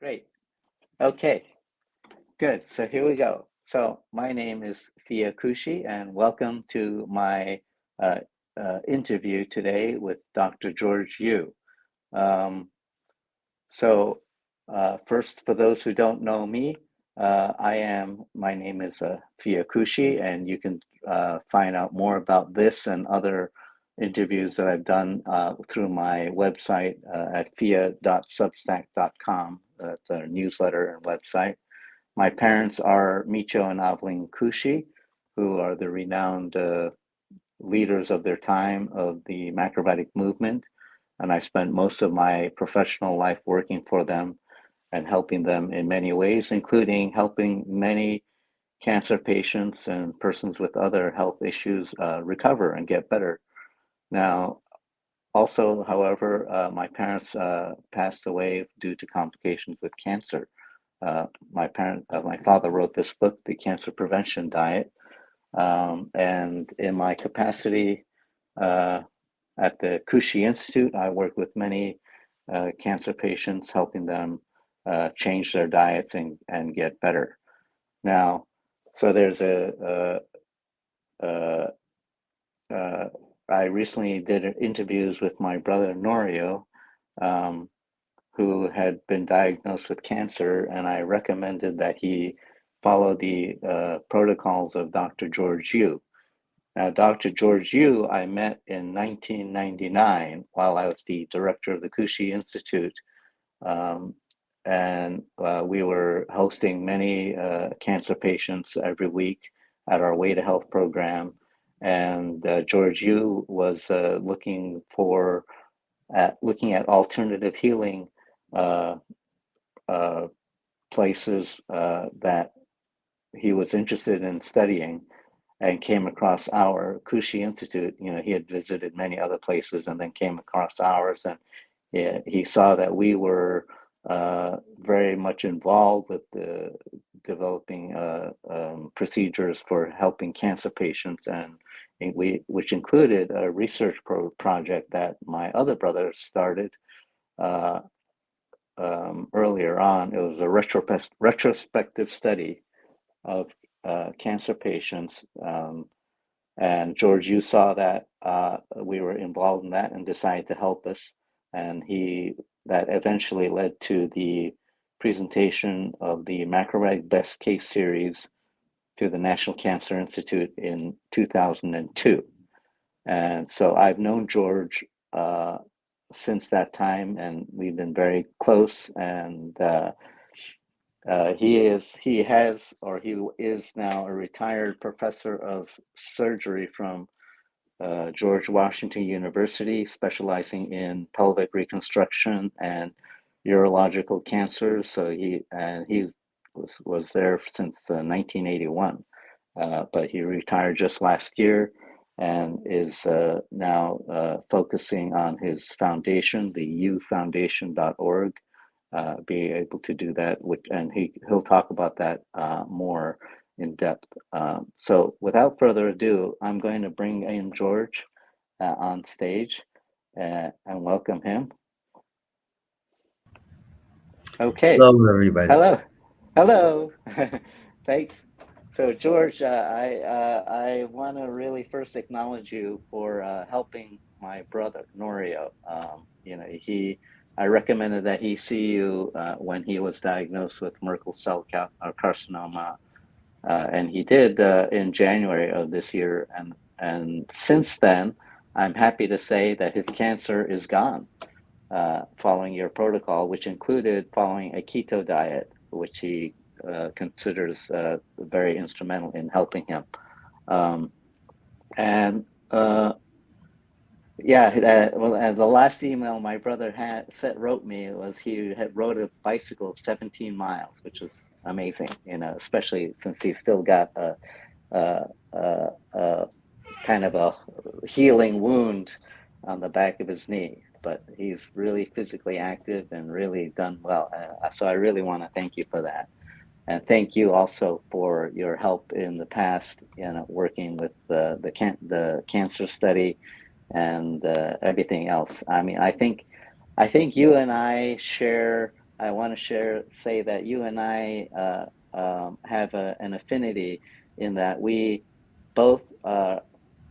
Great. Okay, good. So here we go. So my name is Fia Kushi, and welcome to my uh, interview today with Dr. George Yu. Um, First, for those who don't know me, my name is Fia Kushi, and you can find out more about this and other interviews that I've done through my website at fia.substack.com. That's a newsletter and website. My parents are Micho and Aveline Kushi, who are the renowned leaders of their time of the macrobiotic movement. And I spent most of my professional life working for them and helping them in many ways, including helping many cancer patients and persons with other health issues recover and get better. Now, also, however, my parents passed away due to complications with cancer. My father wrote this book, The Cancer Prevention Diet, and in my capacity uh, at the Kushi Institute, I work with many cancer patients, helping them change their diets and get better. Now, so there's a uh, I recently did interviews with my brother Norio, um, who had been diagnosed with cancer, and I recommended that he follow the protocols of Dr. George Yu. Now, Dr. George Yu, I met in 1999 while I was the director of the Kushi Institute. Um, and we were hosting many cancer patients every week at our Way to Health program. And George Yu was looking at alternative healing uh, uh, places that he was interested in studying, and came across our Kushi Institute. You know, he had visited many other places and then came across ours, and he saw that we were very much involved with the developing procedures for helping cancer patients, and which included a research project that my other brother started uh, earlier on. It was a retrospective study of cancer patients. And George, you saw that we were involved in that and decided to help us. And that eventually led to the presentation of the Macrobiotic Best Case Series to the National Cancer Institute in 2002. And so I've known George since that time, and we've been very close. And he is now a retired professor of surgery from George Washington University, specializing in pelvic reconstruction and urological cancers. So he was there since 1981, but he retired just last year and is now focusing on his foundation, the ufoundation.org, be able to do that, and he'll talk about that more in depth. So without further ado, I'm going to bring in George on stage and welcome him. Okay. Hello, everybody. Hello. Hello. Thanks. So George, I want to really first acknowledge you for helping my brother Norio. I recommended that he see you when he was diagnosed with Merkel cell carcinoma, and he did in January of this year. And since then, I'm happy to say that his cancer is gone, following your protocol, which included following a keto diet, which he considers very instrumental in helping him. Um, and the last email my brother wrote me was he had rode a bicycle of 17 miles, which was amazing, especially since he's still got a, a kind of a healing wound on the back of his knee. But he's really physically active and really done well. So I really want to thank you for that. And thank you also for your help in the past, working with the cancer study and everything else. I mean, I think you and I share I want to say that you and I have an affinity in that we both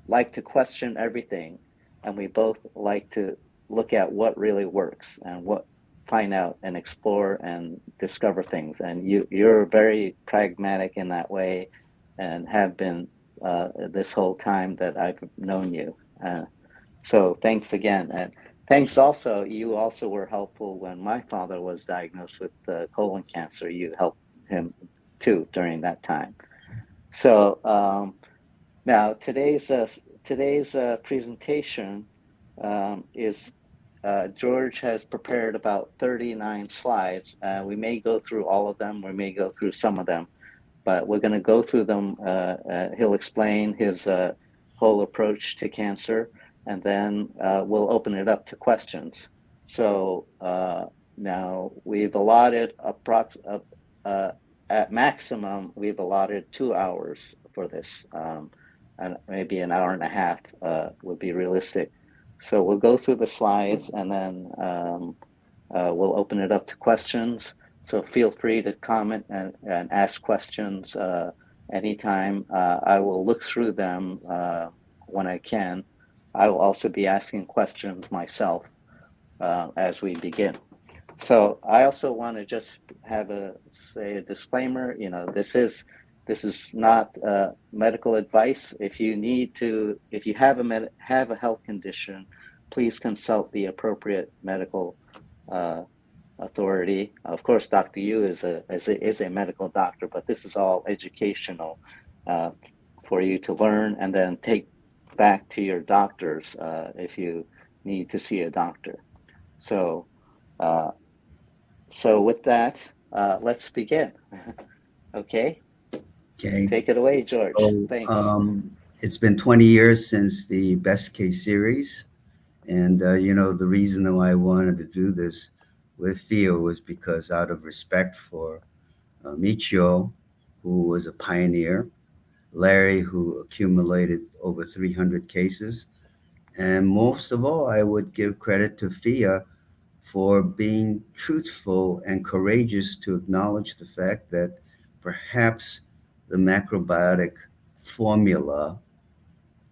like to question everything, and we both like to look at what really works and what find out and explore and discover things. And you're very pragmatic in that way, and have been this whole time that I've known you. So thanks again, and thanks also. You also were helpful when my father was diagnosed with colon cancer. You helped him too during that time. So now today's presentation is George has prepared about 39 slides. We may go through all of them. We may go through some of them, but we're going to go through them. He'll explain his whole approach to cancer, and then we'll open it up to questions. So now we've allotted at maximum, we've allotted 2 hours for this, and maybe an hour and a half would be realistic. So we'll go through the slides, and then we'll open it up to questions. So feel free to comment and ask questions anytime. I will look through them when I can. I will also be asking questions myself as we begin. So I also want to just have a disclaimer. This is not medical advice. If you have a health condition, please consult the appropriate medical uh, authority. Of course, Dr. Yu is a medical doctor, but this is all educational uh, for you to learn and then take back to your doctors if you need to see a doctor. So, uh, so with that, let's begin. Okay, Okay. take it away, George. So Thanks. it's been 20 years since the Best Case series. And, the reason why I wanted to do this with Theo was because out of respect for Michio, who was a pioneer, Larry, who accumulated over 300 cases, and most of all, I would give credit to Thea for being truthful and courageous to acknowledge the fact that perhaps the macrobiotic formula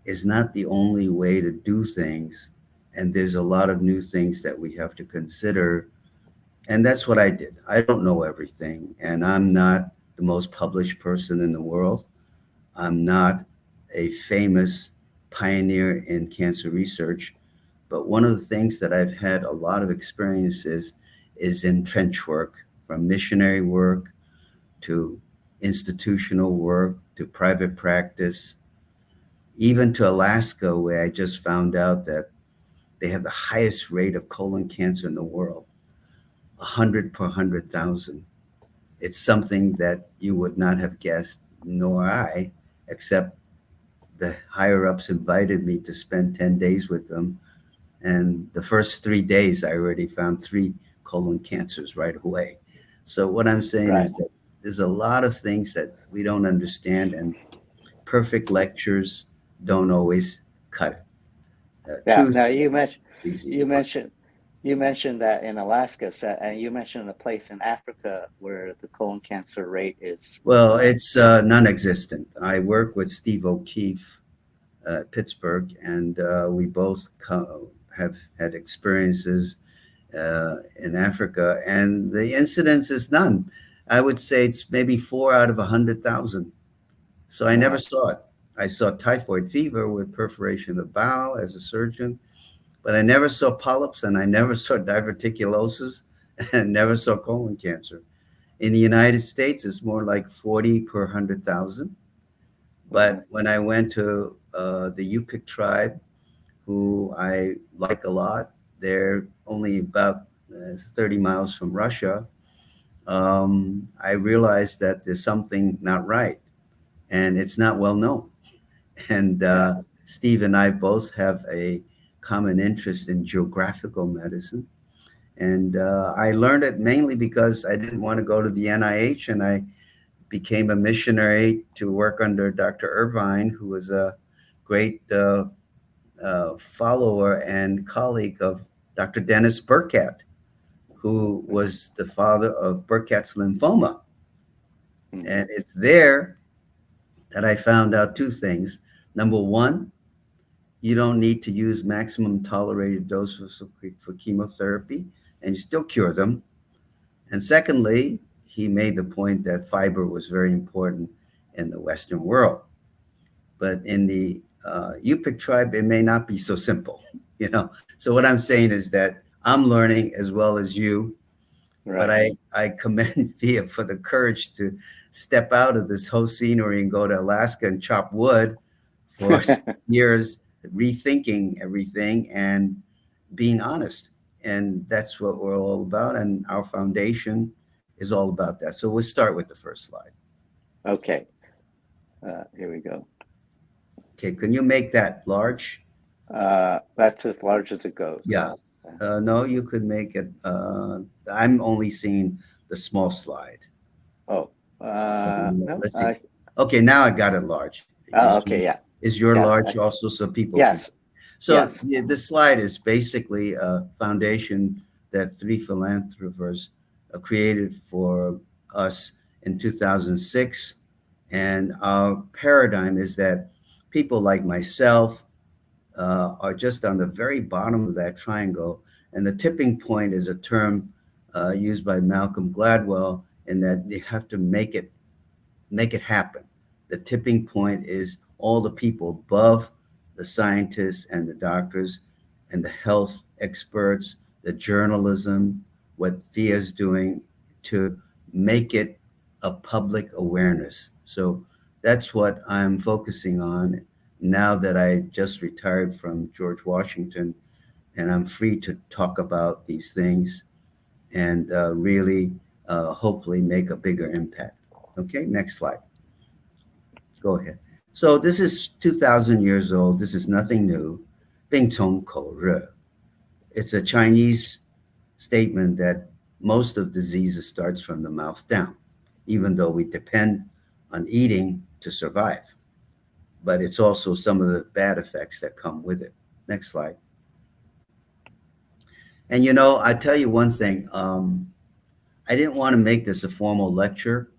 is not the only way to do things. And there's a lot of new things that we have to consider. And that's what I did. I don't know everything, and I'm not the most published person in the world. I'm not a famous pioneer in cancer research. But one of the things that I've had a lot of experiences is in trench work, from missionary work to institutional work to private practice, even to Alaska, where I just found out that they have the highest rate of colon cancer in the world, 100 per 100,000. It's something that you would not have guessed, nor I, except the higher ups invited me to spend 10 days with them. And the first 3 days, I already found three colon cancers right away. So, what I'm saying Right. is that there's a lot of things that we don't understand, and perfect lectures don't always cut it. Yeah. Now Truth is easy to you find. mentioned you mentioned that in Alaska, and you mentioned a place in Africa where the colon cancer rate is Well, uh, it's non existent. I work with Steve O'Keefe at Pittsburgh, and we both have had experiences in Africa, and the incidence is none. I would say it's maybe 4 out of 100,000. So I never wow. saw it. I saw typhoid fever with perforation of the bowel as a surgeon, but I never saw polyps, and I never saw diverticulosis, and I never saw colon cancer. In the United States, it's more like 40 per 100,000. Hmm. But when I went to the Yupik tribe, who I like a lot, they're only about 30 miles from Russia. I realized that there's something not right, and it's not well known. And Yeah. Steve and I both have a common interest in geographical medicine. And I learned it mainly because I didn't want to go to the NIH, and I became a missionary to work under Dr. Irvine, who was a great follower and colleague of Dr. Dennis Burkett, who was the father of Burkitt's lymphoma. Hmm. And it's there that I found out two things. Number one, you don't need to use maximum tolerated dose for chemotherapy, and you still cure them. And secondly, he made the point that fiber was very important in the Western world. But in the Yupik tribe, it may not be so simple, you know. So what I'm saying is that I'm learning as well as you, but Right. I commend Thea for the courage to step out of this whole scenery and go to Alaska and chop wood for years, rethinking everything and being honest. And that's what we're all about. And our foundation is all about that. So we'll start with the first slide. Okay. Here we go. Okay, can you make that large? That's as large as it goes. Yeah. No, you could make it. I'm only seeing the small slide. Oh, no. Let's see. Okay, now I got it large. Okay. Yeah. Is your Yeah. large also so people can Yes. see? So Yes. yeah, this slide is basically a foundation that three philanthropists created for us in 2006. And our paradigm is that people like myself are just on the very bottom of that triangle. And the tipping point is a term used by Malcolm Gladwell in that you have to make it happen. The tipping point is all the people above the scientists and the doctors and the health experts, the journalism, what Thea's doing to make it a public awareness. So that's what I'm focusing on now that I just retired from George Washington and I'm free to talk about these things and really hopefully make a bigger impact. Okay, next slide. Go ahead. So this is 2,000 years old. This is nothing new. 病从口热. It's a Chinese statement that most of diseases starts from the mouth down, even though we depend on eating to survive. But it's also some of the bad effects that come with it. Next slide. And I tell you one thing. I didn't want to make this a formal lecture.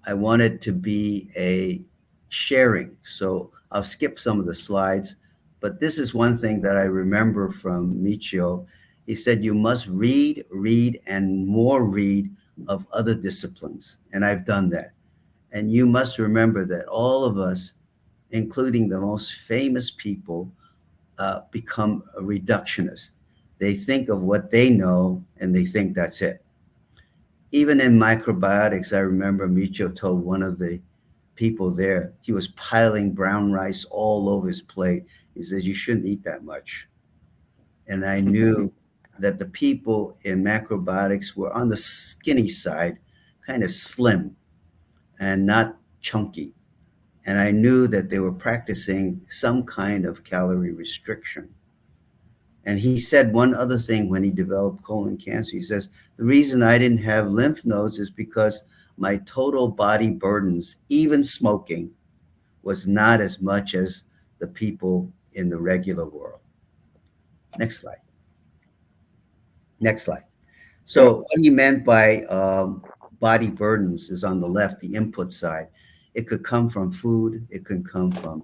I want it to be a sharing. So I'll skip some of the slides, but this is one thing that I remember from Michio. He said, you must read, read, and more read of other disciplines. And I've done that. And you must remember that all of us, including the most famous people, become a reductionist. They think of what they know and they think that's it. Even in microbiotics, I remember Micho told one of the people there, he was piling brown rice all over his plate. He says, you shouldn't eat that much. And I knew that the people in macrobiotics were on the skinny side, kind of slim and not chunky. And I knew that they were practicing some kind of calorie restriction. And he said one other thing when he developed colon cancer. He says, the reason I didn't have lymph nodes is because my total body burdens, even smoking, was not as much as the people in the regular world. Next slide. Next slide. So Sure. what he meant by body burdens is on the left, the input side. It could come from food. It can come from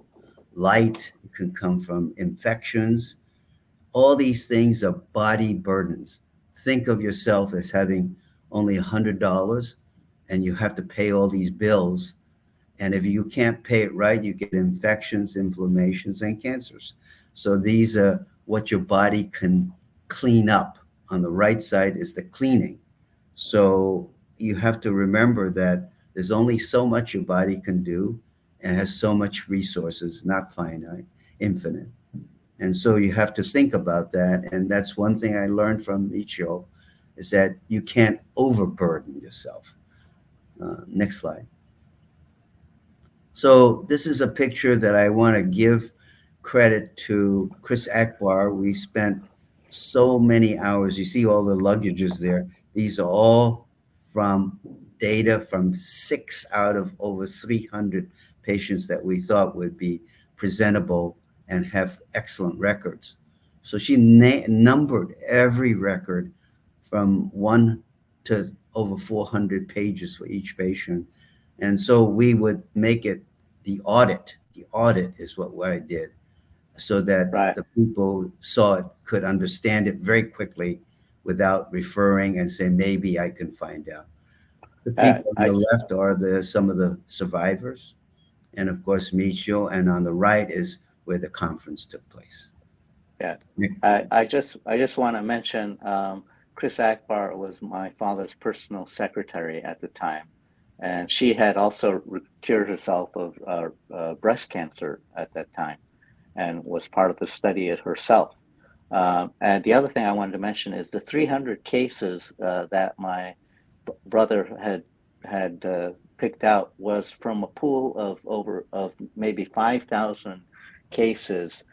light. It can come from infections. All these things are body burdens. Think of yourself as having only $100 and you have to pay all these bills. And if you can't pay it right, you get infections, inflammations, and cancers. So these are what your body can clean up. On the right side is the cleaning. So you have to remember that there's only so much your body can do and has so much resources, not finite, infinite. And so you have to think about that. And that's one thing I learned from Michio is that you can't overburden yourself. Next slide. So this is a picture that I want to give credit to Chris Akbar. We spent so many hours. You see all the luggages there. These are all from data from 6 out of over 300 patients that we thought would be presentable and have excellent records. So she numbered every record from 1 to over 400 pages for each patient. And so we would make it the audit. The audit is what I did, so that Right. the people saw it, could understand it very quickly without referring and say, maybe I can find out. The people on I the left are some of the survivors, and of course, Micho, and on the right is where the conference took place. Yeah. Next I just want to mention Chris Akbar was my father's personal secretary at the time, and she had also cured herself of breast cancer at that time, and was part of the study it herself. And the other thing I wanted to mention is the 300 cases that my brother had picked out was from a pool of over of maybe 5,000 cases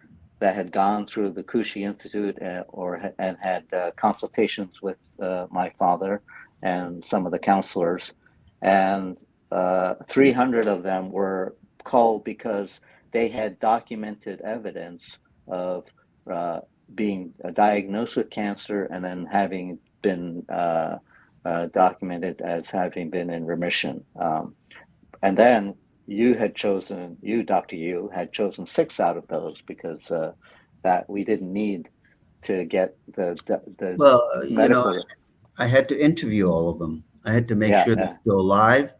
that had gone through the Kushi Institute and had consultations with my father and some of the counselors, and 300 of them were called because they had documented evidence of uh, being diagnosed with cancer and then having been documented as having been in remission. And then Dr. Yu, had chosen six out of those because that we didn't need to get the Well, medical. I had to interview all of them. I had to make Yeah, sure they're still alive,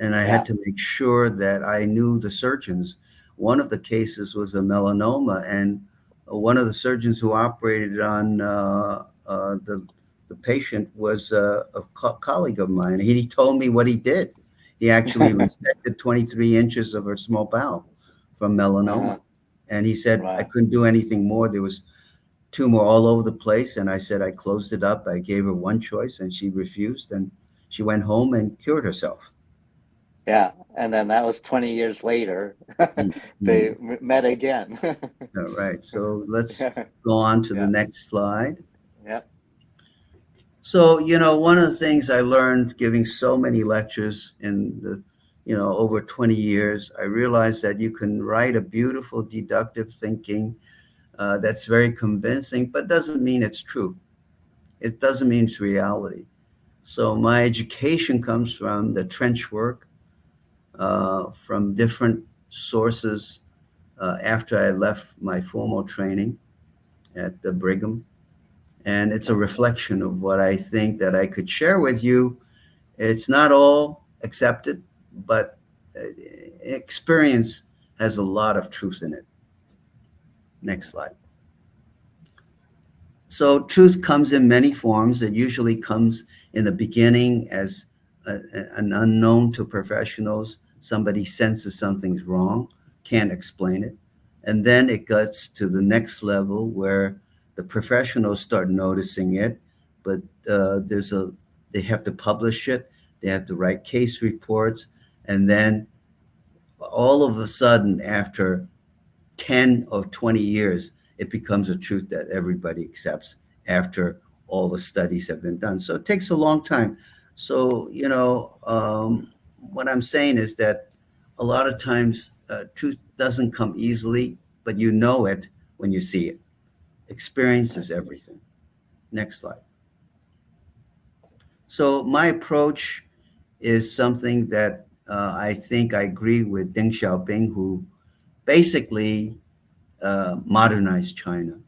and I yeah. had to make sure that I knew the surgeons. One of the cases was a melanoma, and one of the surgeons who operated on the patient was a colleague of mine. He told me what he did. He actually resected 23 inches of her small bowel from melanoma, Uh-huh, and he said I right. couldn't do anything more. There was tumor all over the place, and I said I closed it up. I gave her one choice, and she refused, and she went home and cured herself. Yeah, and then that was 20 years later. They Mhm. met again. All right, so let's go on to the Yeah, next slide. yeah. So, one of the things I learned giving so many lectures in over 20 years, I realized that you can write a beautiful deductive thinking that's very convincing, but doesn't mean it's true. It doesn't mean it's reality. So, my education comes from the trench work, from different sources after I left my formal training at the Brigham. And it's a reflection of what I think that I could share with you. It's not all accepted, but experience has a lot of truth in it. Next slide. So, truth comes in many forms. It usually comes in the beginning as an unknown to professionals. Somebody senses something's wrong, can't explain it. And then it gets to the next level where the professionals start noticing it, but they have to publish it, they have to write case reports, and then all of a sudden, after 10 or 20 years, it becomes a truth that everybody accepts after all the studies have been done. So it takes a long time. So, what I'm saying is that a lot of times truth doesn't come easily, but you know it when you see it. Experience is everything. Next slide. So, my approach is something that I think I agree with Deng Xiaoping, who basically modernized China.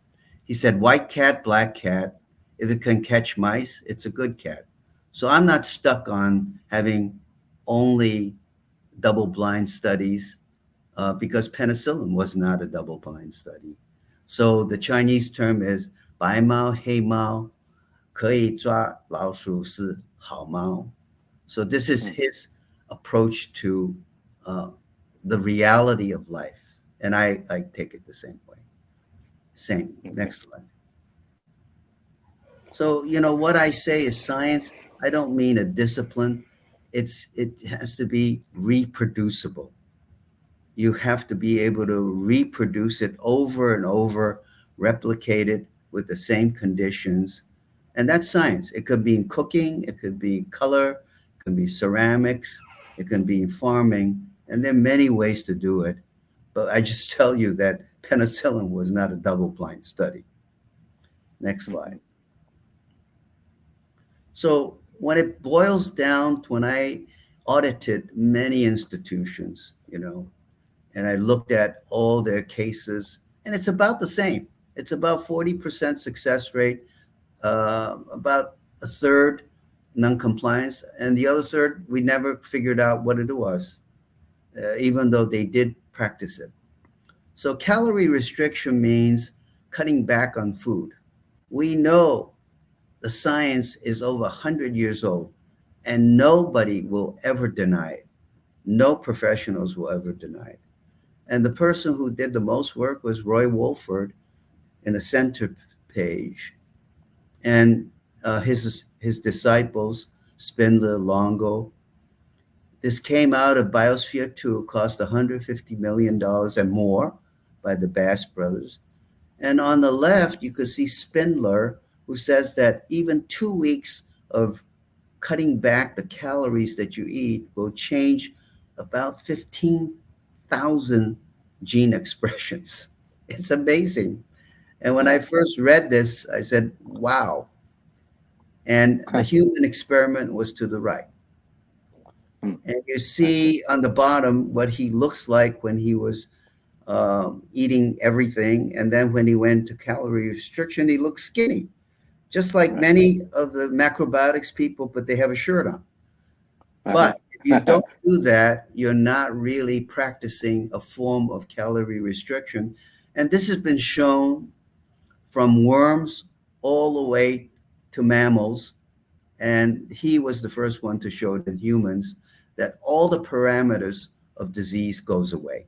He said, white cat, black cat, if it can catch mice, it's a good cat. So I'm not stuck on having only double blind studies because penicillin was not a double blind study. So the Chinese term is 白猫黑猫可以抓老鼠是好猫. So this is his approach to uh, the reality of life. And I take it the same way. Same. Okay. Next slide. So, what I say is science. I don't mean a discipline. It has to be reproducible. You have to be able to reproduce it over and over, replicate it with the same conditions. And that's science. It could be in cooking, it could be in color, it can be ceramics, it can be in farming, and there are many ways to do it. But I just tell you that penicillin was not a double blind study. Next slide. So when it boils down to when I audited many institutions, and I looked at all their cases, and it's about the same. It's about 40% success rate, about a third non-compliance, and the other third we never figured out what it was, even though they did practice it. So calorie restriction means cutting back on food. We know the science is over 100 years old, and nobody will ever deny it. No professionals will ever deny it. And the person who did the most work was Roy Wolford in the center page, and his disciples, Spindler, Longo. This came out of Biosphere 2, cost $150 million and more by the Bass brothers. And on the left, you could see Spindler, who says that even 2 weeks of cutting back the calories that you eat will change about 15,000 gene expressions. It's amazing. And when I Wow. first read this, I said, wow. And the human experiment was to the right. Hmm. And you Okay. see on the bottom what he looks like when he was eating everything. And then when he went to calorie restriction, he looked skinny, just like Right. many of the macrobiotics people, but they have a shirt on. Uh-huh. But if you don't do that, you're not really practicing a form of calorie restriction. And this has been shown from worms all the way to mammals. And he was the first one to show it in humans that all the parameters of disease goes away,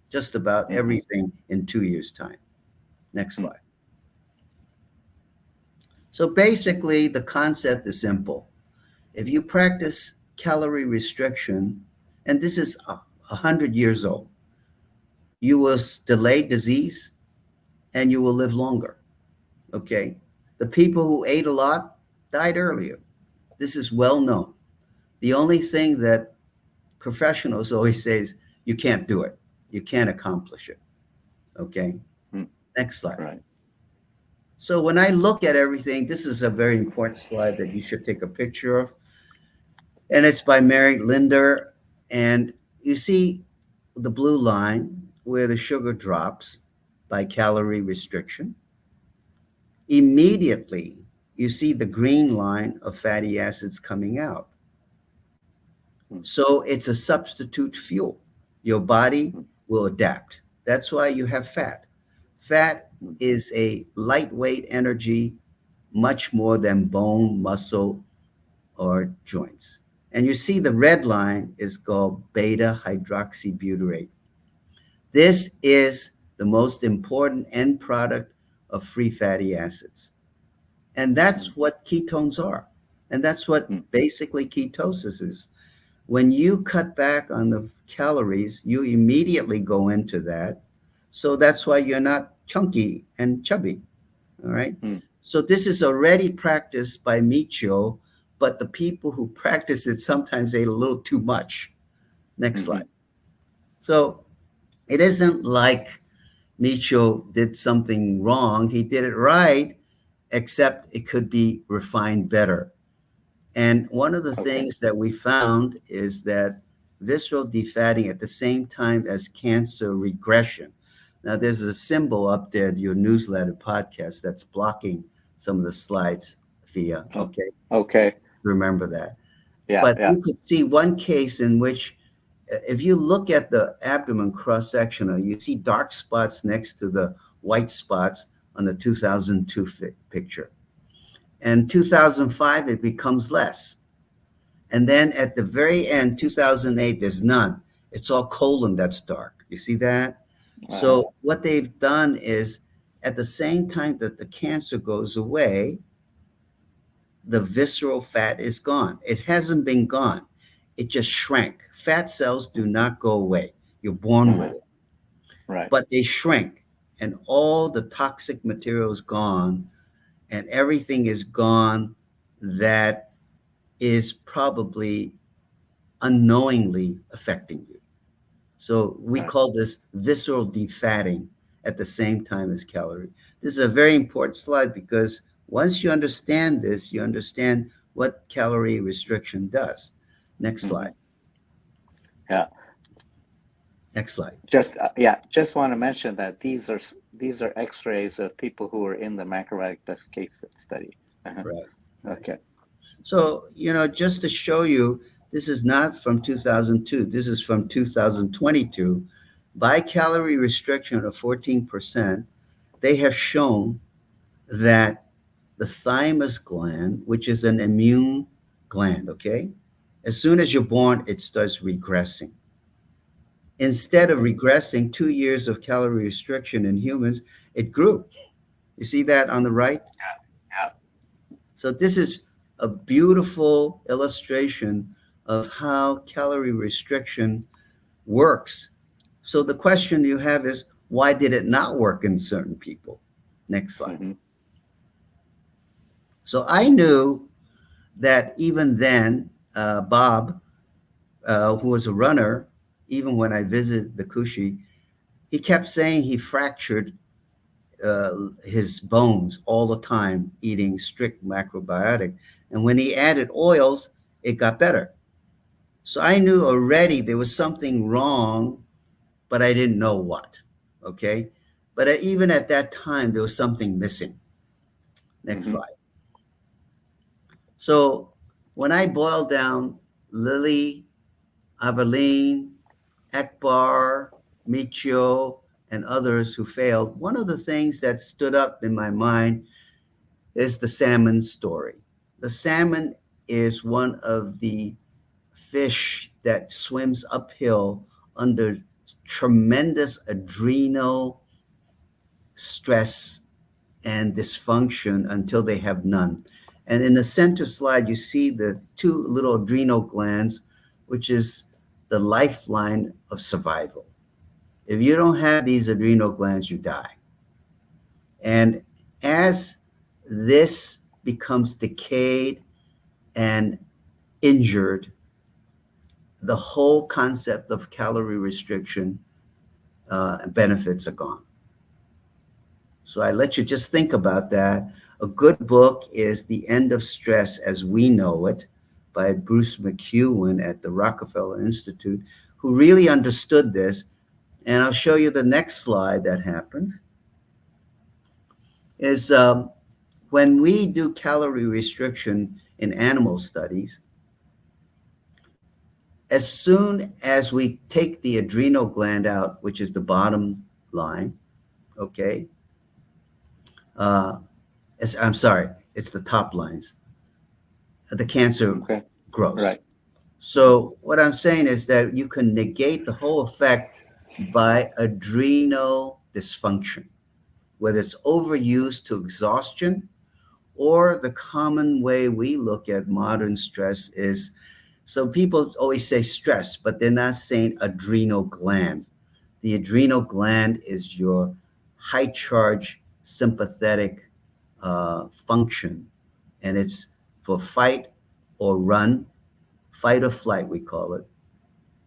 just about Hmm. everything in 2 years' time. Next Hmm. slide. So basically, the concept is simple. If you practice calorie restriction, and this is 100 years old, you will delay disease and you will live longer. Okay. The people who ate a lot died earlier. This is well known. The only thing that professionals always say is you can't do it, you can't accomplish it. Okay. Hmm. Next slide. Right. So when I look at everything, this is a very important slide that you should take a picture of. And it's by Mary Linder. And you see the blue line where the sugar drops by calorie restriction. Immediately, you see the green line of fatty acids coming out. Hmm. So it's a substitute fuel. Your body Hmm. will adapt. That's why you have fat. Fat Hmm. is a lightweight energy, much more than bone, muscle, or joints. And you see the red line is called beta hydroxybutyrate. This is the most important end product of free fatty acids. And Hmm. that's what ketones are. And that's what Hmm. basically ketosis is. When you cut back on the calories, you immediately go into that. So that's why you're not chunky and chubby. All right. Hmm. So this is already practiced by Micho, but the people who practice it sometimes ate a little too much. Next Hmm. slide. So it isn't like Micho did something wrong. He did it right, except it could be refined better. And one of the Okay. things that we found is that visceral defatting at the same time as cancer regression. Now, there's a symbol up there, your newsletter podcast, that's blocking some of the slides, Fia. Oh, Okay, okay. remember that. Yeah. But Yeah. you could see one case in which, if you look at the abdomen cross sectional, you see dark spots next to the white spots on the 2002 picture. And 2005, it becomes less. And then at the very end, 2008, there's none. It's all colon that's dark. You see that? Uh-huh. So what they've done is at the same time that the cancer goes away, the visceral fat is gone. It hasn't been gone. It just shrank. Fat cells do not go away. You're born with Uh-huh. it, Right. but they shrink and all the toxic material is gone and everything is gone that is probably unknowingly affecting you. So we Right. call this visceral defatting at the same time as calorie. This is a very important slide because once you understand this, you understand what calorie restriction does. Next Hmm. slide. Yeah. Next slide. Just want to mention that these are X-rays of people who were in the macrobiotic best case study. Uh-huh. Right, right. Okay. So, just to show you, this is not from 2002. This is from 2022. By calorie restriction of 14%, they have shown that the thymus gland, which is an immune gland, okay? As soon as you're born, it starts regressing. Instead of Hmm. regressing 2 years of calorie restriction in humans, it grew. You see that on the right? Yeah. So this is a beautiful illustration of how calorie restriction works. So the question you have is, why did it not work in certain people? Next slide. Hmm. So I knew that even then, Bob, who was a runner, even when I visited the Kushi, he kept saying he fractured his bones all the time eating strict macrobiotic. And when he added oils, it got better. So I knew already there was something wrong, but I didn't know what. Okay. But even at that time, there was something missing. Next Hmm. slide. So when I boiled down Lily, Aveline, Akbar, Michio, and others who failed, one of the things that stood up in my mind is the salmon story. The salmon is one of the fish that swims uphill under tremendous adrenal stress and dysfunction until they have none. And in the center slide, you see the two little adrenal glands, which is the lifeline of survival. If you don't have these adrenal glands, you die. And as this becomes decayed and injured, the whole concept of calorie restriction benefits are gone. So I let you just think about that. A good book is The End of Stress as We Know It by Bruce McEwen at the Rockefeller Institute, who really understood this. And I'll show you the next slide that happens is when we do calorie restriction in animal studies, as soon as we take the adrenal gland out, which is the bottom line, okay, uh, I'm sorry, it's the top lines, the cancer Okay. grows. Right. So, what I'm saying is that you can negate the whole effect by adrenal dysfunction, whether it's overuse to exhaustion, or the common way we look at modern stress is, so people always say stress, but they're not saying adrenal gland. The adrenal gland is your high charge sympathetic function, and it's for fight or run, fight or flight, we call it.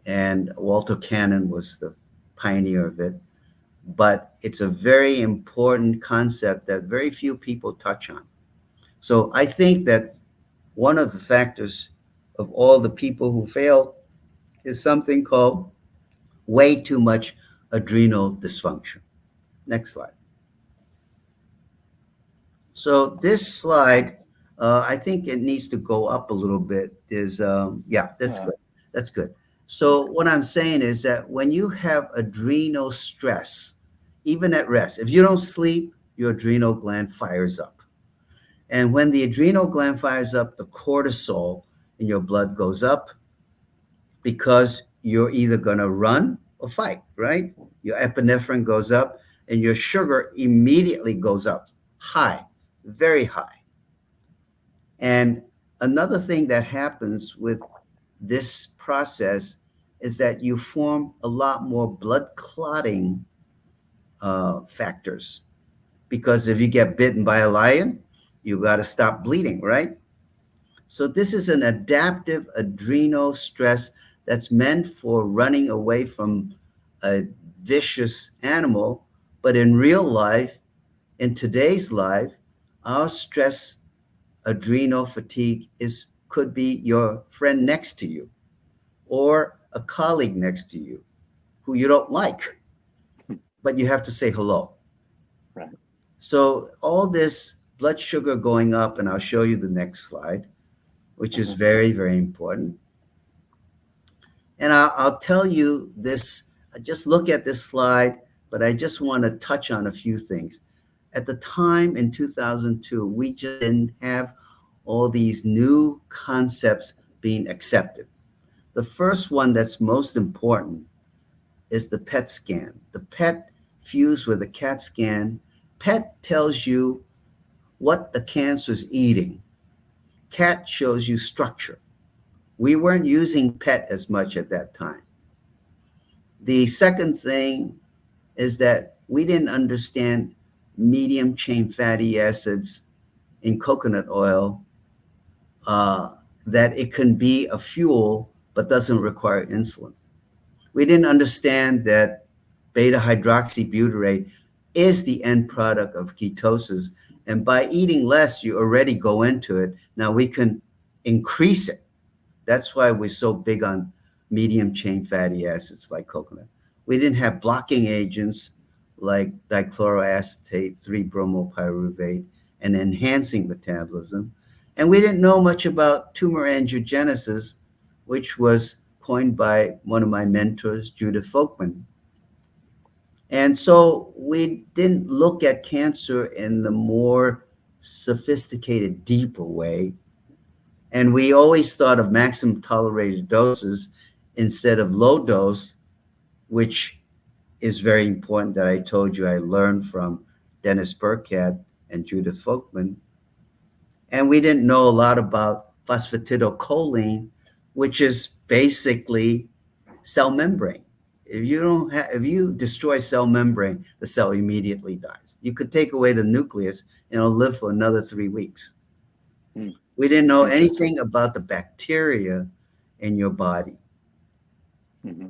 And Walter Cannon was the pioneer of it. But it's a very important concept that very few people touch on. So I think that one of the factors of all the people who fail is something called way too much adrenal dysfunction. Next slide. So this slide, I think it needs to go up a little bit. Yeah, that's Uh, good. That's good. So what I'm saying is that when you have adrenal stress, even at rest, if you don't sleep, your adrenal gland fires up. And when the adrenal gland fires up, the cortisol in your blood goes up because you're either going to run or fight, right? Your epinephrine goes up and your sugar immediately goes up high, very high. And another thing that happens with this process is that you form a lot more blood clotting factors. Because if you get bitten by a lion, you got to stop bleeding, right? So this is an adaptive adrenal stress that's meant for running away from a vicious animal. But in real life, in today's life, our stress adrenal fatigue is could be your friend next to you or a colleague next to you who you don't like, but you have to say hello. Right. So all this blood sugar going up, and I'll show you the next slide, which is Mm-hmm. very, very important. And I'll tell you this, just look at this slide, but I just want to touch on a few things. At the time in 2002, we just didn't have all these new concepts being accepted. The first one that's most important is the PET scan. The PET fused with the CAT scan. PET tells you what the cancer is eating. CAT shows you structure. We weren't using PET as much at that time. The second thing is that we didn't understand medium chain fatty acids in coconut oil, uh, that it can be a fuel but doesn't require insulin. We didn't understand that beta hydroxybutyrate is the end product of ketosis. And by eating less, you already go into it. Now we can increase it. That's why we're so big on medium chain fatty acids like coconut. We didn't have blocking agents like dichloroacetate, 3-bromopyruvate, and enhancing metabolism. And we didn't know much about tumor angiogenesis, which was coined by one of my mentors, Judith Folkman. And so we didn't look at cancer in the more sophisticated, deeper way. And we always thought of maximum tolerated doses instead of low dose, which is very important that I told you I learned from Dennis Burkhead and Judith Folkman. And we didn't know a lot about phosphatidylcholine, which is basically cell membrane. If you destroy cell membrane, the cell immediately dies. You could take away the nucleus and it'll live for another 3 weeks. Mm. We didn't know Interesting. anything about the bacteria in your body. Mm-hmm.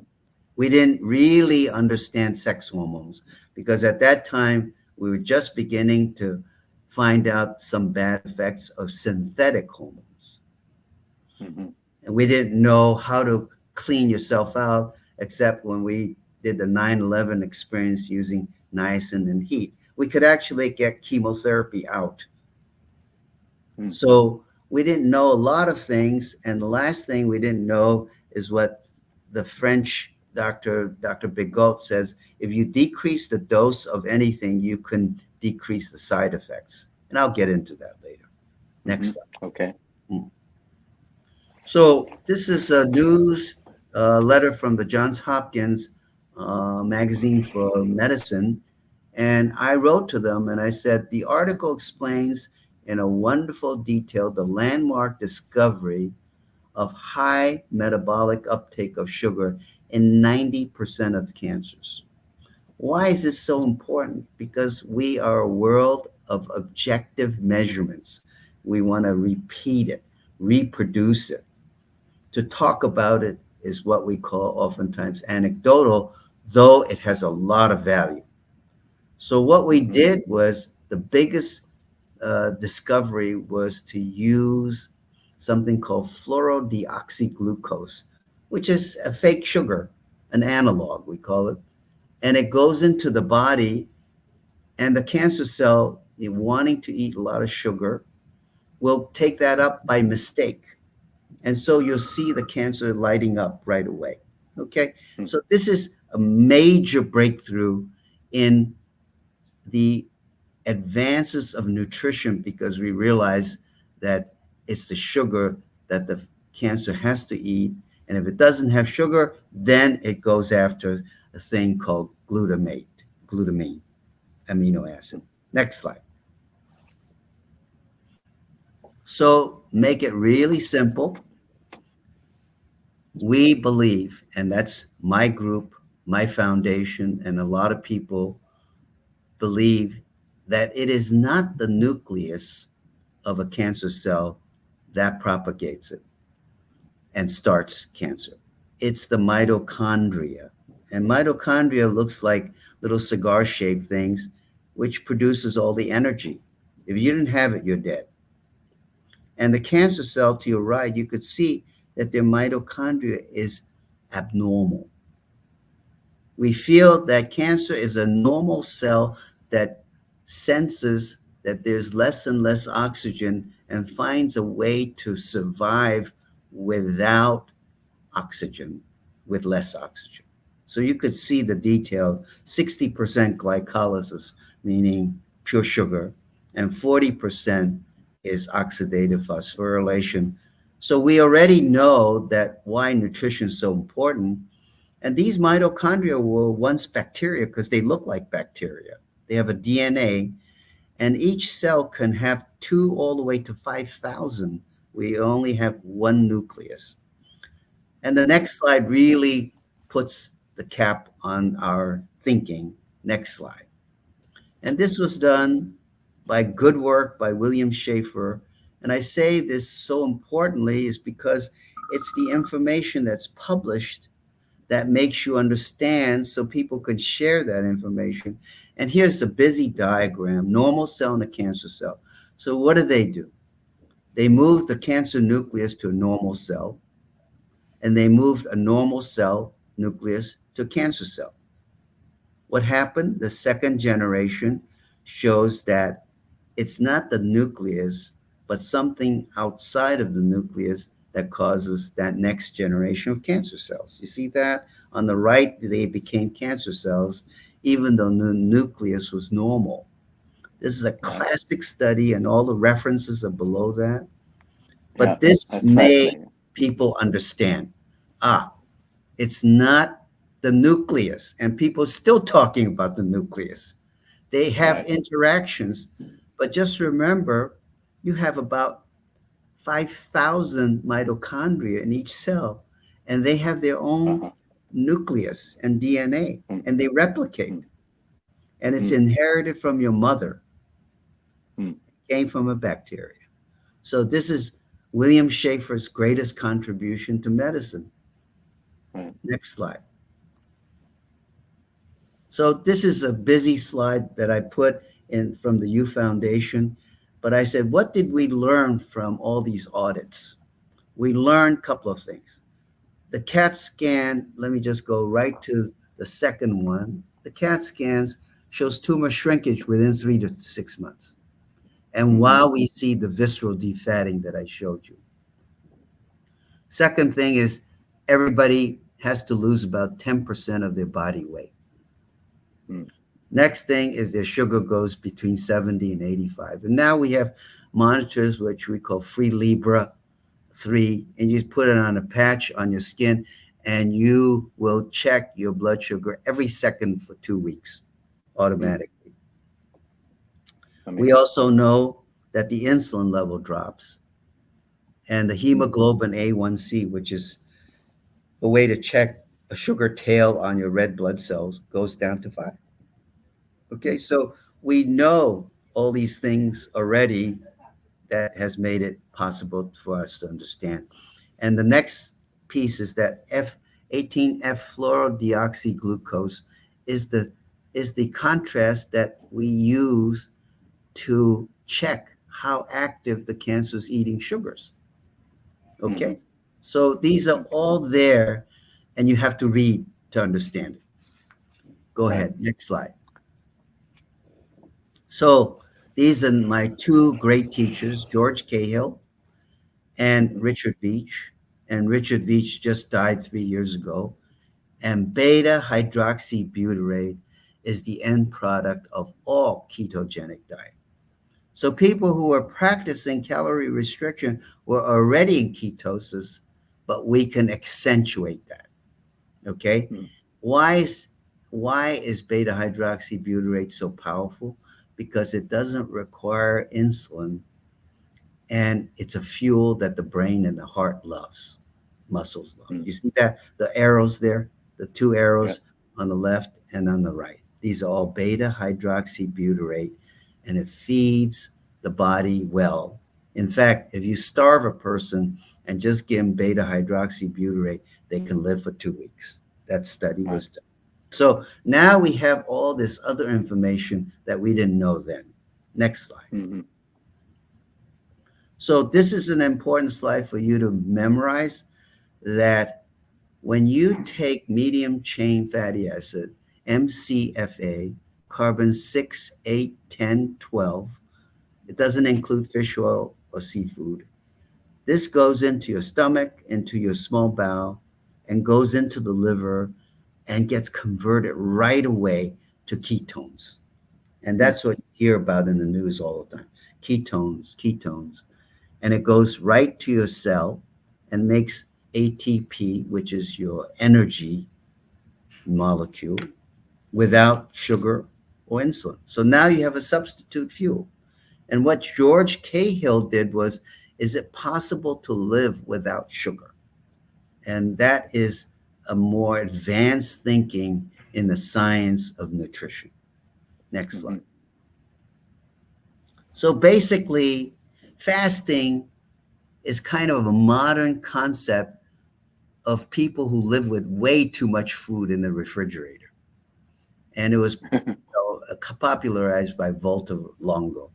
We didn't really understand sex hormones because at that time we were just beginning to find out some bad effects of synthetic hormones. Mm-hmm. And we didn't know how to clean yourself out except when we did the 9/11 experience using niacin and heat. We could actually get chemotherapy out. Mm. So we didn't know a lot of things. And the last thing we didn't know is what the French Dr. Bigot says, if you decrease the dose of anything, you can decrease the side effects. And I'll get into that later. Mm-hmm. Next slide. Okay. Hmm. So this is a news letter from the Johns Hopkins magazine for medicine. And I wrote to them and I said, the article explains in a wonderful detail the landmark discovery of high metabolic uptake of sugar in 90% of cancers. Why is this so important? Because we are a world of objective measurements. We want to repeat it, reproduce it. To talk about it is what we call oftentimes anecdotal, though it has a lot of value. So what we Mm-hmm. did was the biggest discovery was to use something called fluorodeoxyglucose, which is a fake sugar, an analog, we call it. And it goes into the body, and the cancer cell, wanting to eat a lot of sugar, will take that up by mistake. And so you'll see the cancer lighting up right away. Okay. Mm. So this is a major breakthrough in the advances of nutrition because we realize that it's the sugar that the cancer has to eat. And if it doesn't have sugar, then it goes after a thing called glutamine amino acid. Next slide. So make it really simple. We believe, and that's my group, my foundation, and a lot of people believe that it is not the nucleus of a cancer cell that propagates it and starts cancer. It's the mitochondria. And mitochondria looks like little cigar shaped things, which produces all the energy. If you didn't have it, you're dead. And the cancer cell to your right, you could see that their mitochondria is abnormal. We feel that cancer is a normal cell that senses that there's less and less oxygen and finds a way to survive without oxygen, with less oxygen. So you could see the detail 60% glycolysis, meaning pure sugar, and 40% is oxidative phosphorylation. So we already know that why nutrition is so important. And these mitochondria were once bacteria because they look like bacteria. They have a DNA, and each cell can have two all the way to 5,000. We only have one nucleus. And the Right. next slide really puts the cap on our thinking. Next slide. And this was done by good work by William Schaefer. And I say this so importantly is because it's the information that's published that makes you understand so people can share that information. And here's a busy diagram, normal cell and a cancer cell. So what do? They move the cancer nucleus to a normal cell, and they moved a normal cell nucleus to a cancer cell. What happened? The second generation shows that it's not the nucleus, but something outside of the nucleus that causes that next generation of cancer cells. You see that? On the right, they became cancer cells, even though the nucleus was normal. This is a Right. classic study, and all the references are below that. Yeah. But this That's made fascinating. people understand ah, it's not the nucleus, and people still talking about the nucleus. They have Right. interactions, but just remember you have about 5,000 mitochondria in each cell, and they have their own Uh-huh. nucleus and DNA, Mm, and they replicate, mm, and it's mm, inherited from your mother, mm. came from a bacteria. So this is William Schaefer's greatest contribution to medicine. Right. Next slide. So this is a busy slide that I put in from the U Foundation, but I said, what did we learn from all these audits? We learned a couple of things. The CAT scan, let me just go right to the second one. The CAT scans shows tumor shrinkage within 3 to 6 months. And Mm-hmm. while we see the visceral defatting that I showed you. Second thing is everybody has to lose about 10% of their body weight. Mm, Next thing is their sugar goes between 70 and 85. And now we have monitors, which we call Free Libra 3, and you put it on a patch on your skin, and you will check your blood sugar every second for 2 weeks mm. automatically. We Amazing. also know that the insulin level drops, and the Mm, hemoglobin A1C, which is a way to check a sugar tail on your red blood cells, goes down to 5. Okay, mm, so we know all these things already that has made it possible for us to understand. And the next piece is that F18F fluorodeoxyglucose is the is the contrast that we use to check how active the cancer is eating sugars. mm-hmm. Okay, so these are Okay. all there, and you have to read to understand it. Go Right. ahead, next slide. So these are my two great teachers, George Cahill and Mm-hmm. Richard Veach. And Richard Veach just died 3 years ago. And beta hydroxybutyrate is the end product of all ketogenic diet. So people who are practicing calorie restriction were already in ketosis, but we can accentuate that. Okay. Mm, Why is why is beta hydroxybutyrate so powerful? Because it doesn't require insulin, and it's a fuel that the brain and the heart loves, muscles love. mm. You see that the arrows there, the two Yeah. arrows on the left and on the right. These are all beta hydroxybutyrate, and it feeds the body well. In fact, if you starve a person and just give them beta hydroxybutyrate, they can live for 2 weeks. That study Right. was done. So now we have all this other information that we didn't know then. Next slide. Mm-hmm. So this is an important slide for you to memorize that when you take medium chain fatty acid, MCFA, carbon 6, 8, 10, 12, it doesn't include fish oil or seafood. This goes into your stomach, into your small bowel, and goes into the liver and gets converted right away to ketones. And Mm. that's what you hear about in the news all the time. Ketones, ketones. And it goes right to your cell and makes ATP, which is your energy molecule, without sugar or insulin. So now you have a substitute fuel. And what George Cahill did was, is it possible to live without sugar? And that is a more advanced thinking in the science of nutrition. Next slide. Mhm. So basically, fasting is kind of a modern concept of people who live with way too much food in the refrigerator. And it was popularized by Volta Longo.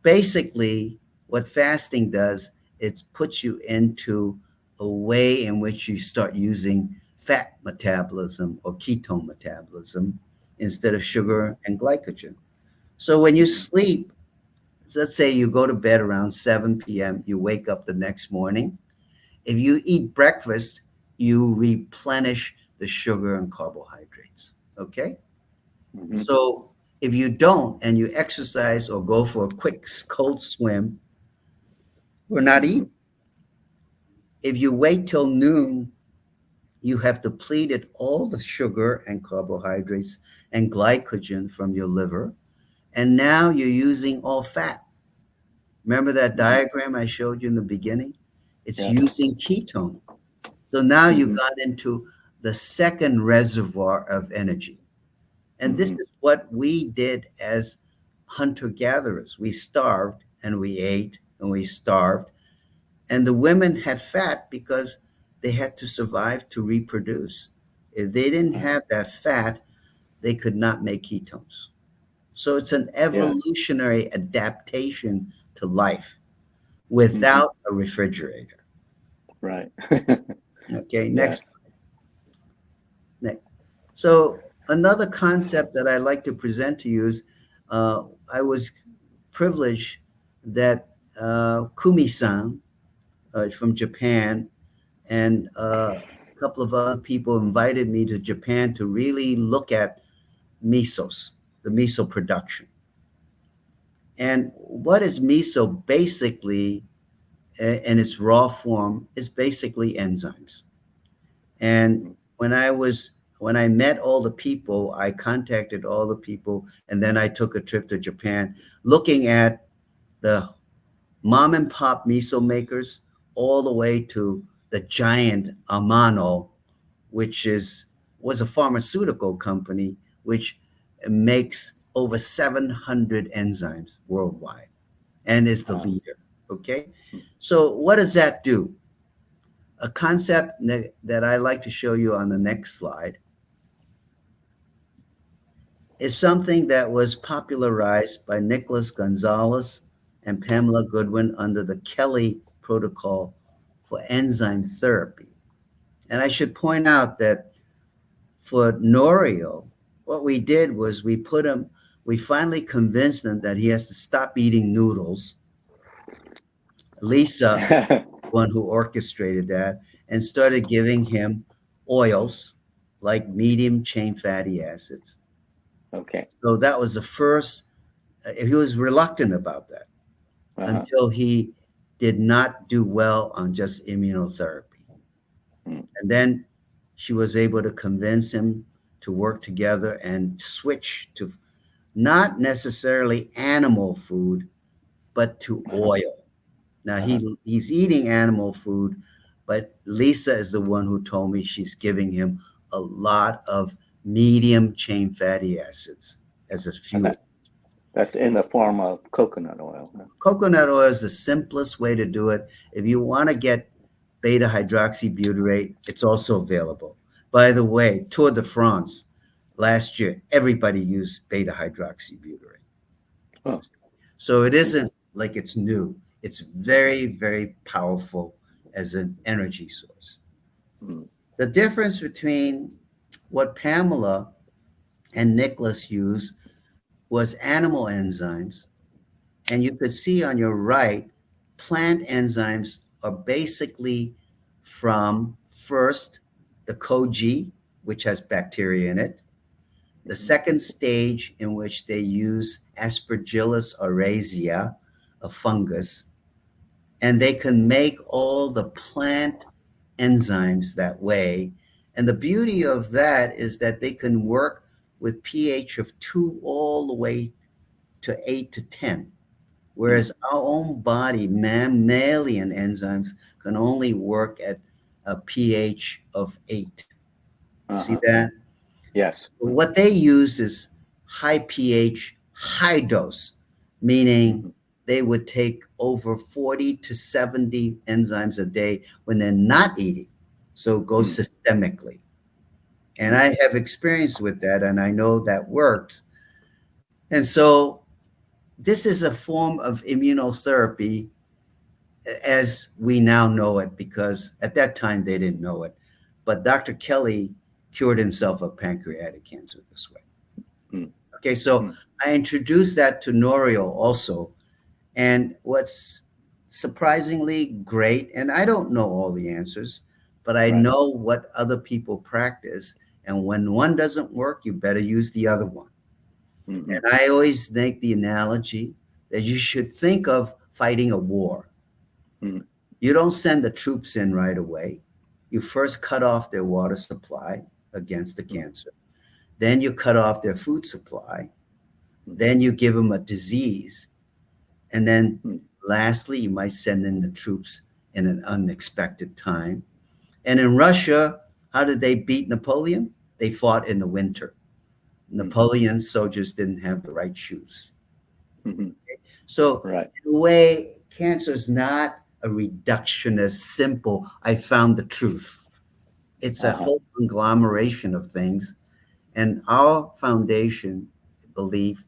Basically, what fasting does, it puts you into a way in which you start using fat metabolism or ketone metabolism instead of sugar and glycogen. So when you Mhm. sleep, let's say you go to bed around 7 p.m., you wake up the next morning. If you eat breakfast, you replenish the sugar and carbohydrates. Okay? Mhm. So if you don't and you exercise or go for a quick cold swim, we're not eating. Mhm. If you wait till noon, you have depleted all the sugar and carbohydrates and glycogen from your liver. And now you're using all fat. Remember that Mhm. diagram I showed you in the beginning? It's Yes. using ketone. So now you Mhm. got into the second reservoir of energy. And this Mhm. is what we did as hunter gatherers. We starved and we ate and we starved. And the women had fat because they had to survive to reproduce. If they didn't Right. have that fat, they could not make ketones. So it's an Yeah. evolutionary adaptation to life Mhm. without a refrigerator. Right. Okay, Yes. next. So another concept that I like to present to you is uh, I was privileged that Kumi-san from Japan and a couple of other people invited me to Japan to really look at misos, the miso production. And what is miso basically in its raw form is basically enzymes. And Mhm. when I was when I met all the people, I contacted all the people, and then I took a trip to Japan, looking at the mom and pop miso makers all the way to the giant Amano, which is was a pharmaceutical company which makes over 700 enzymes worldwide and is the Wow. leader. Okay, so what does that do? A concept that I like to show you on the next slide is something that was popularized by Nicholas Gonzalez and Pamela Goodwin under the Kelly protocol for enzyme therapy. And I should point out that for Norio, what we did was we finally convinced him that he has to stop eating noodles. Lisa, one who orchestrated that, and started giving him oils like medium chain fatty acids. Okay. So that was the first, he was reluctant about that Uh-huh. until he did not do well on just immunotherapy. Mm. And then she was able to convince him to work together and switch to not necessarily animal food, but to Uh-huh. oil. Now Uh-huh. he's eating animal food, but Lisa is the one who told me she's giving him a lot of medium chain fatty acids as a And fuel. that's in the form of coconut oil. Huh? Coconut oil is the simplest way to do it. If you want to get beta hydroxybutyrate, it's also available. By the way, Tour de France last year, everybody used beta hydroxybutyrate. Oh. So it Mm. isn't like it's new. It's very, very powerful as an energy source. Mm. The difference between what Pamela and Nicholas used was animal enzymes. And you could see on your right, plant enzymes are basically from first the koji, which has bacteria in it. The Mhm. second stage, in which they use Aspergillus oryzea, a fungus, and they can make all the plant enzymes that way. And the beauty of that is that they can work with pH of 2 all the way to 8 to 10. Mm. Whereas our own body, mammalian enzymes, can only work at a pH of 8. See Uh-huh. that? Yes. What they use is high pH, high dose, meaning Mhm. they would take over 40 to 70 enzymes a day when they're not eating. So it goes Mm. systemically. And Mm. I have experience with that, and I know that works. And so this is a form of immunotherapy as we now know it, because at that time they didn't know it. But Dr. Kelly cured himself of pancreatic cancer this way. Mm. Okay, so Mm. I introduced that to Norio also. And what's surprisingly great, and I don't know all the answers, but I Right. know what other people practice. And when one doesn't work, you better use the other one. Mhm. And I always make the analogy that you should think of fighting a war. Mm. You don't send the troops in right away. You first cut off their water supply against the Mm. cancer. Then you cut off their food supply. Mhm. Then you give them a disease. And then Mm. lastly, you might send in the troops in an unexpected time. And in Russia, how did they beat Napoleon? They fought in the winter. Mhm. Napoleon's soldiers didn't have the right shoes. Mhm. So, Right. in a way, cancer is not a reductionist, simple, I found the truth. It's a Uh-huh. whole conglomeration of things. And our foundation belief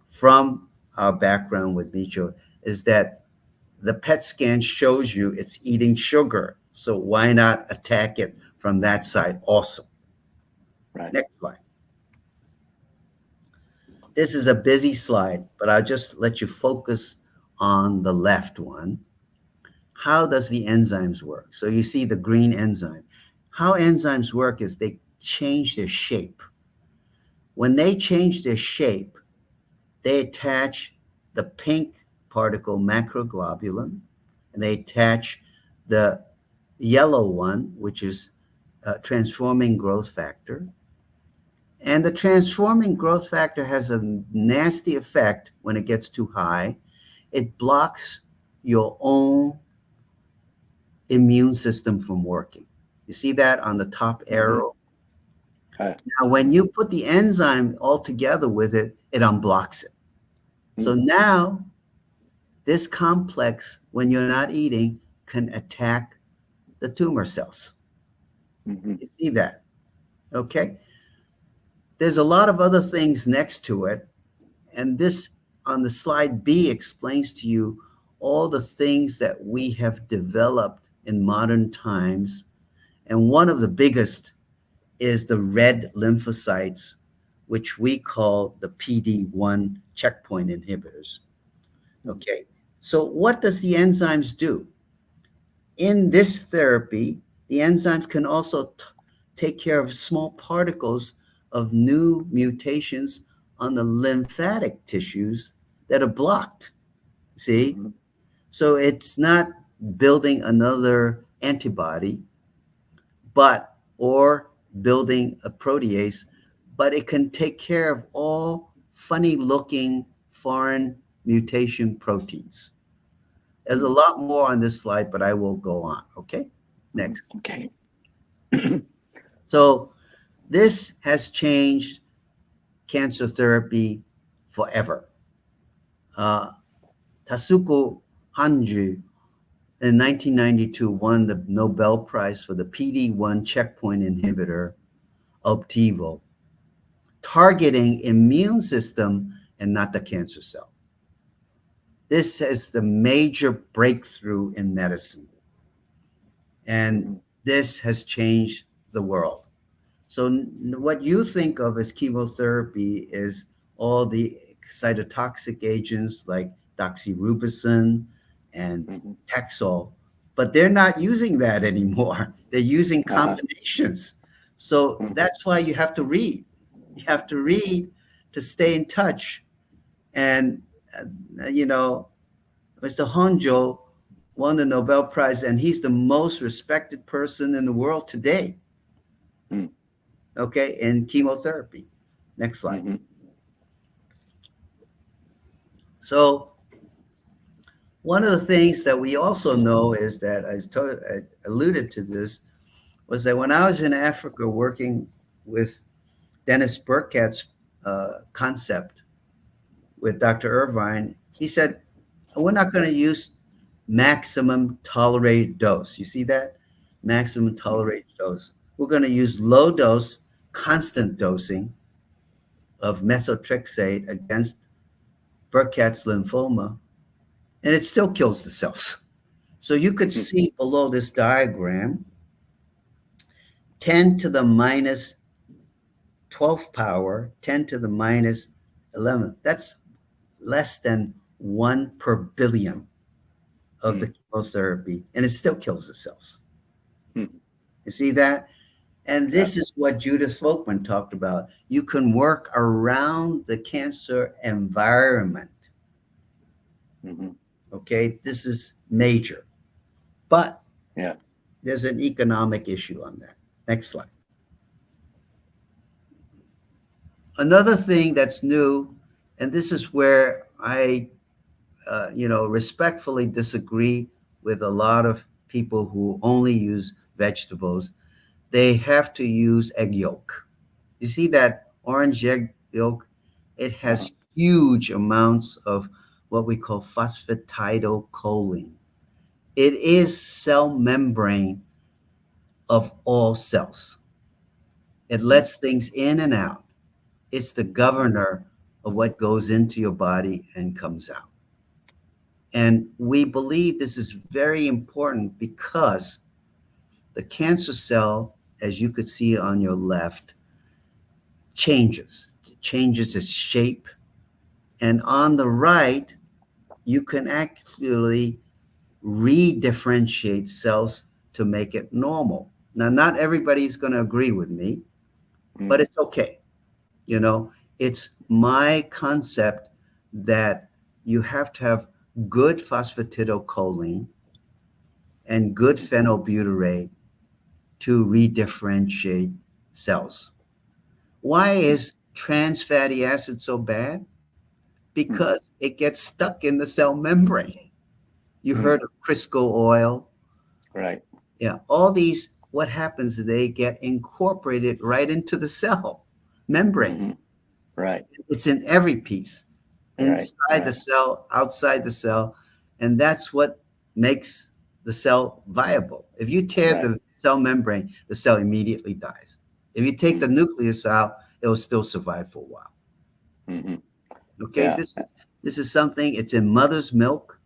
from our background with Micho is that the PET scan shows you it's eating sugar. So why not attack it from that side also? Right. Next slide. This is a busy slide, but I'll just let you focus on the left one. How does the enzymes work? So you see the green enzyme. How enzymes work is they change their shape. When they change their shape, they attach the pink particle macroglobulin, and they attach the yellow one, which is transforming growth factor. And the transforming growth factor has a nasty effect when it gets too high. It blocks your own immune system from working. You see that on the top Mhm. arrow? Uh, Now, when mhm. you put the enzyme all together with it, it unblocks it. So Mm. now this complex, when you're not eating, can attack the tumor cells. Mhm. You see that? Okay. There's a lot of other things next to it. And this on the slide B explains to you all the things that we have developed in modern times. And one of the biggest is the red lymphocytes, which we call the PD-1 checkpoint inhibitors. Mm. Okay. So what does the enzymes do? In this therapy, the enzymes can also take care of small particles of new mutations on the lymphatic tissues that are blocked. See? Mhm. So it's not building another antibody, but or building a protease, but it can take care of all funny looking foreign mutation proteins. There's a Mm. lot more on this slide, but I will go on. Okay. Mhm. Next. Okay. So this has changed cancer therapy forever. Uh, Tasuku Hanji in 1992 won the Nobel Prize for the PD-1 checkpoint inhibitor Optivo, targeting immune system and not the cancer cell. This is the major breakthrough in medicine, and Mhm. this has changed the world. So, what you think of as chemotherapy is all the cytotoxic agents like doxorubicin and Mhm. Taxol, but they're not using that anymore. They're using Uh-huh. combinations. So, Mhm. that's why you have to read. You have to read to stay in touch. And, you know, Mr. Honjo won the Nobel Prize, and he's the most respected person in the world today, Mhm. okay, in chemotherapy. Next slide. Mhm. So, one of the things that we also know is that, I alluded to this, was that when I was in Africa working with Dennis Burkett's concept with Dr. Irvine, he said, we're not going to use maximum tolerated dose. You see that? Maximum Mhm. tolerated dose. We're going to use low dose, constant dosing of methotrexate against Burkett's lymphoma, and it still kills the cells. So you could Mhm. see below this diagram 10 to the minus 12th power, 10 to the minus 11. That's less than 1 per billion of the Mhm. chemotherapy, and it still kills the cells. Mhm. You see that? And Yeah. this is what Judith Folkman talked about. You can work around the cancer environment. Mhm. Okay, this is major. But Yeah. there's an economic issue on that. Next slide. Another thing that's new, and this is where I, respectfully disagree with a lot of people who only use vegetables. They have to use egg yolk. You see that orange egg yolk? It Uh-huh. has huge amounts of what we call phosphatidylcholine. It is cell membrane of all cells. It Mhm. lets things in and out. It's the Mhm. governor of what goes into your body and comes out. And we believe this is very important because the cancer cell, as you could see on your left, changes its shape. And on the right, you can actually redifferentiate cells to make it normal. Now, not everybody's going to agree with me, but Mhm. it's okay. You know, it's my concept that you have to have good phosphatidylcholine and good phenylbutyrate to redifferentiate cells. Why Mhm. is trans fatty acid so bad? Mhm. Because it gets stuck in the cell membrane. You Mhm. heard of Crisco oil. Right. Yeah, all these, what happens, they get incorporated right into the cell membrane. Mhm. Right. It's in every piece, Right. inside the Right. cell, outside the cell, and that's what makes the cell viable. If you tear Right. the cell membrane, the cell immediately dies. If you take the Mhm. nucleus out, it will still survive for a while. Mhm. Okay, Yeah. this is something. It's in mother's milk,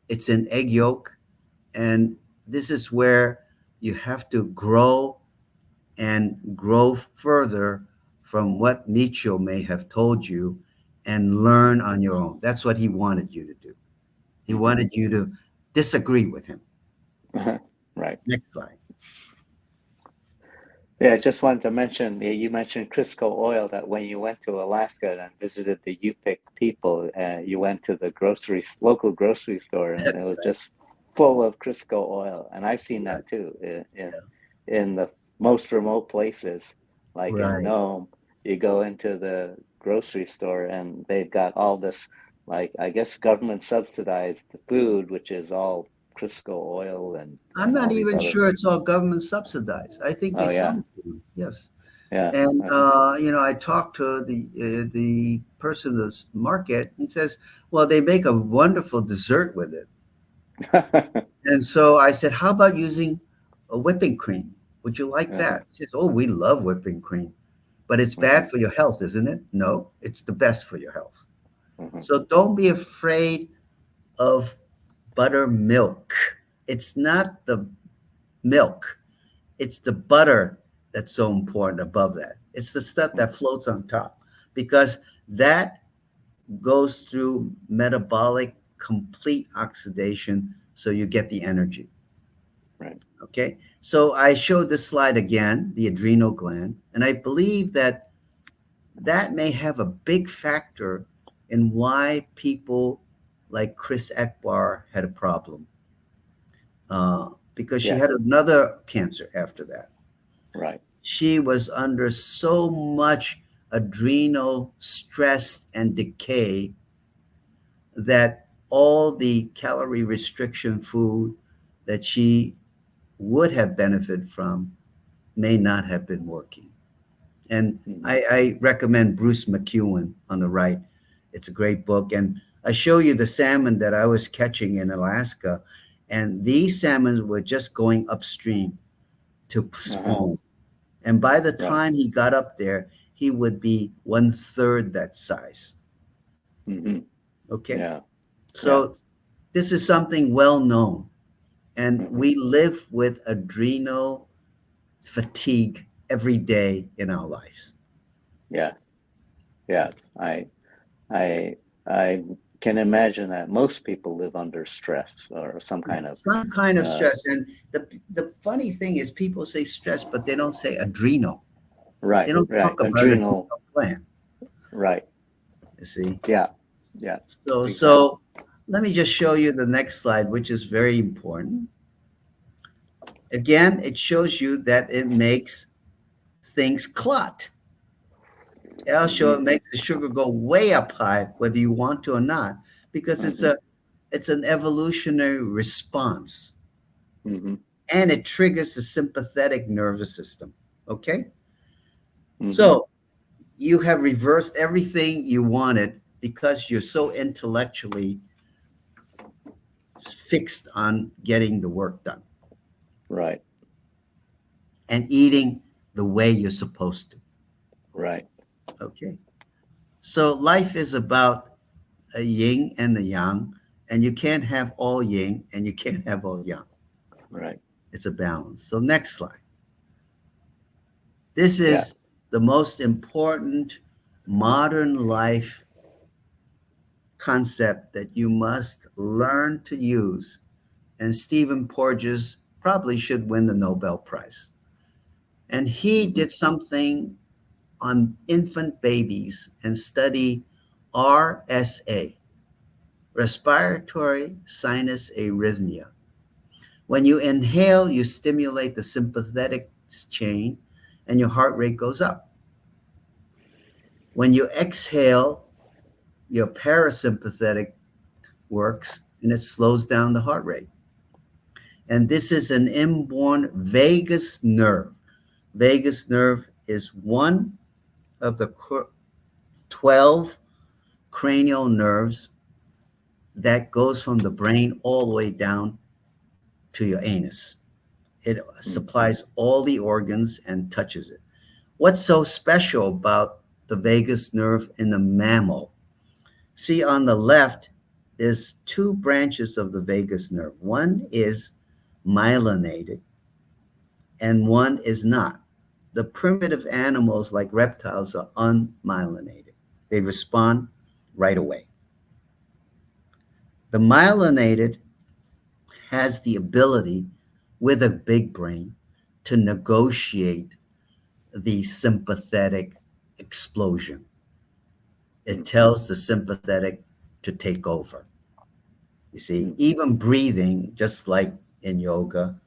it's in egg yolk, and this is where you have to grow and grow further from what Nietzsche may have told you and learn on your own. That's what he wanted you to do. He Mhm. wanted you to disagree with him. Right. Next slide. Yeah, I just wanted to mention, yeah, you mentioned Crisco oil, that when you went to Alaska and visited the Yupik people, you went to the local grocery store, and it was just full of Crisco oil. And I've seen Right, that too in the most remote places, like in right. Nome. You go into the grocery store and they've got all this, like, I guess government subsidized food, which is all Crisco oil I'm and not all these even other. sure it's all government subsidized. I think they Oh sell yeah, it to you. Yes. yeah. And Uh-huh. I talked to the person at the market and says, "Well, they make a wonderful dessert with it." And so I said, "How about using a whipping cream? Would you like Uh-huh. that?" He says, "Oh, we love whipping cream, but it's Mhm. bad for your health, isn't it?" No, it's the best for your health. Mhm. So don't be afraid of buttermilk. It's not the milk, it's the butter that's so important above that. It's the stuff Mm. that floats on top because that goes through metabolic complete oxidation so you get the energy. Right. Okay. So I showed this slide again, the adrenal gland, and I believe that that may have a big factor in why people like Chris Ekbar had a problem because she Yeah. had another cancer after that. Right. She was under so much adrenal stress and decay that all the calorie restriction food that she would have benefited from may not have been working. And Hmm. I recommend Bruce McEwen on the right. It's a great book. And I show you the salmon that I was catching in Alaska. And these salmon were just going upstream to Uh-huh. spawn. And by the Right. time he got up there, he would be one third that size. Hmm. Okay. Yeah. Yeah. So this is something well known. And Hmm. we live with adrenal fatigue every day in our lives. Yeah. Yeah. I I can imagine that most people live under stress or some Yeah, kind of some kind of uh, stress. And the funny thing is, people say stress, but they don't say adrenal. They right, don't right, talk about adrenal, adrenal gland. right. You see. Yeah. Yeah. So Exactly. let me just show you the next slide, which is very important. Again, it shows you that it makes things clot. It'll show Hmm. it makes the sugar go way up high, whether you want to or not, because Hmm. it's an evolutionary response, Hmm. and it triggers the sympathetic nervous system. Okay, Hmm. so you have reversed everything you wanted because you're so intellectually fixed on getting the work done Right. and eating the way you're supposed to. Right. Okay. So life is about a yin and the yang, and you can't have all yin and you can't have all yang. Right. It's a balance. So, next slide. This Yeah. is the most important modern life concept that you must learn to use. And Stephen Porges probably should win the Nobel Prize. And he Hmm. did something on infant babies and study RSA, respiratory sinus arrhythmia. When you inhale, you stimulate the sympathetic chain and your heart rate goes up. When you exhale, your parasympathetic works and it slows down the heart rate. And this is an inborn vagus nerve. Vagus nerve is one of the 12 cranial nerves that goes from the brain all the way down to your anus. It Hmm. supplies all the organs and touches it. What's so special about the vagus nerve in the mammal? See, on the left is two branches of the vagus nerve. One is myelinated and one is not. The primitive animals, like reptiles, are unmyelinated. They respond right away. The myelinated has the ability, with a big brain, to negotiate the sympathetic explosion. It Hmm. tells the sympathetic to take over. You see, Hmm. even breathing, just like in yoga,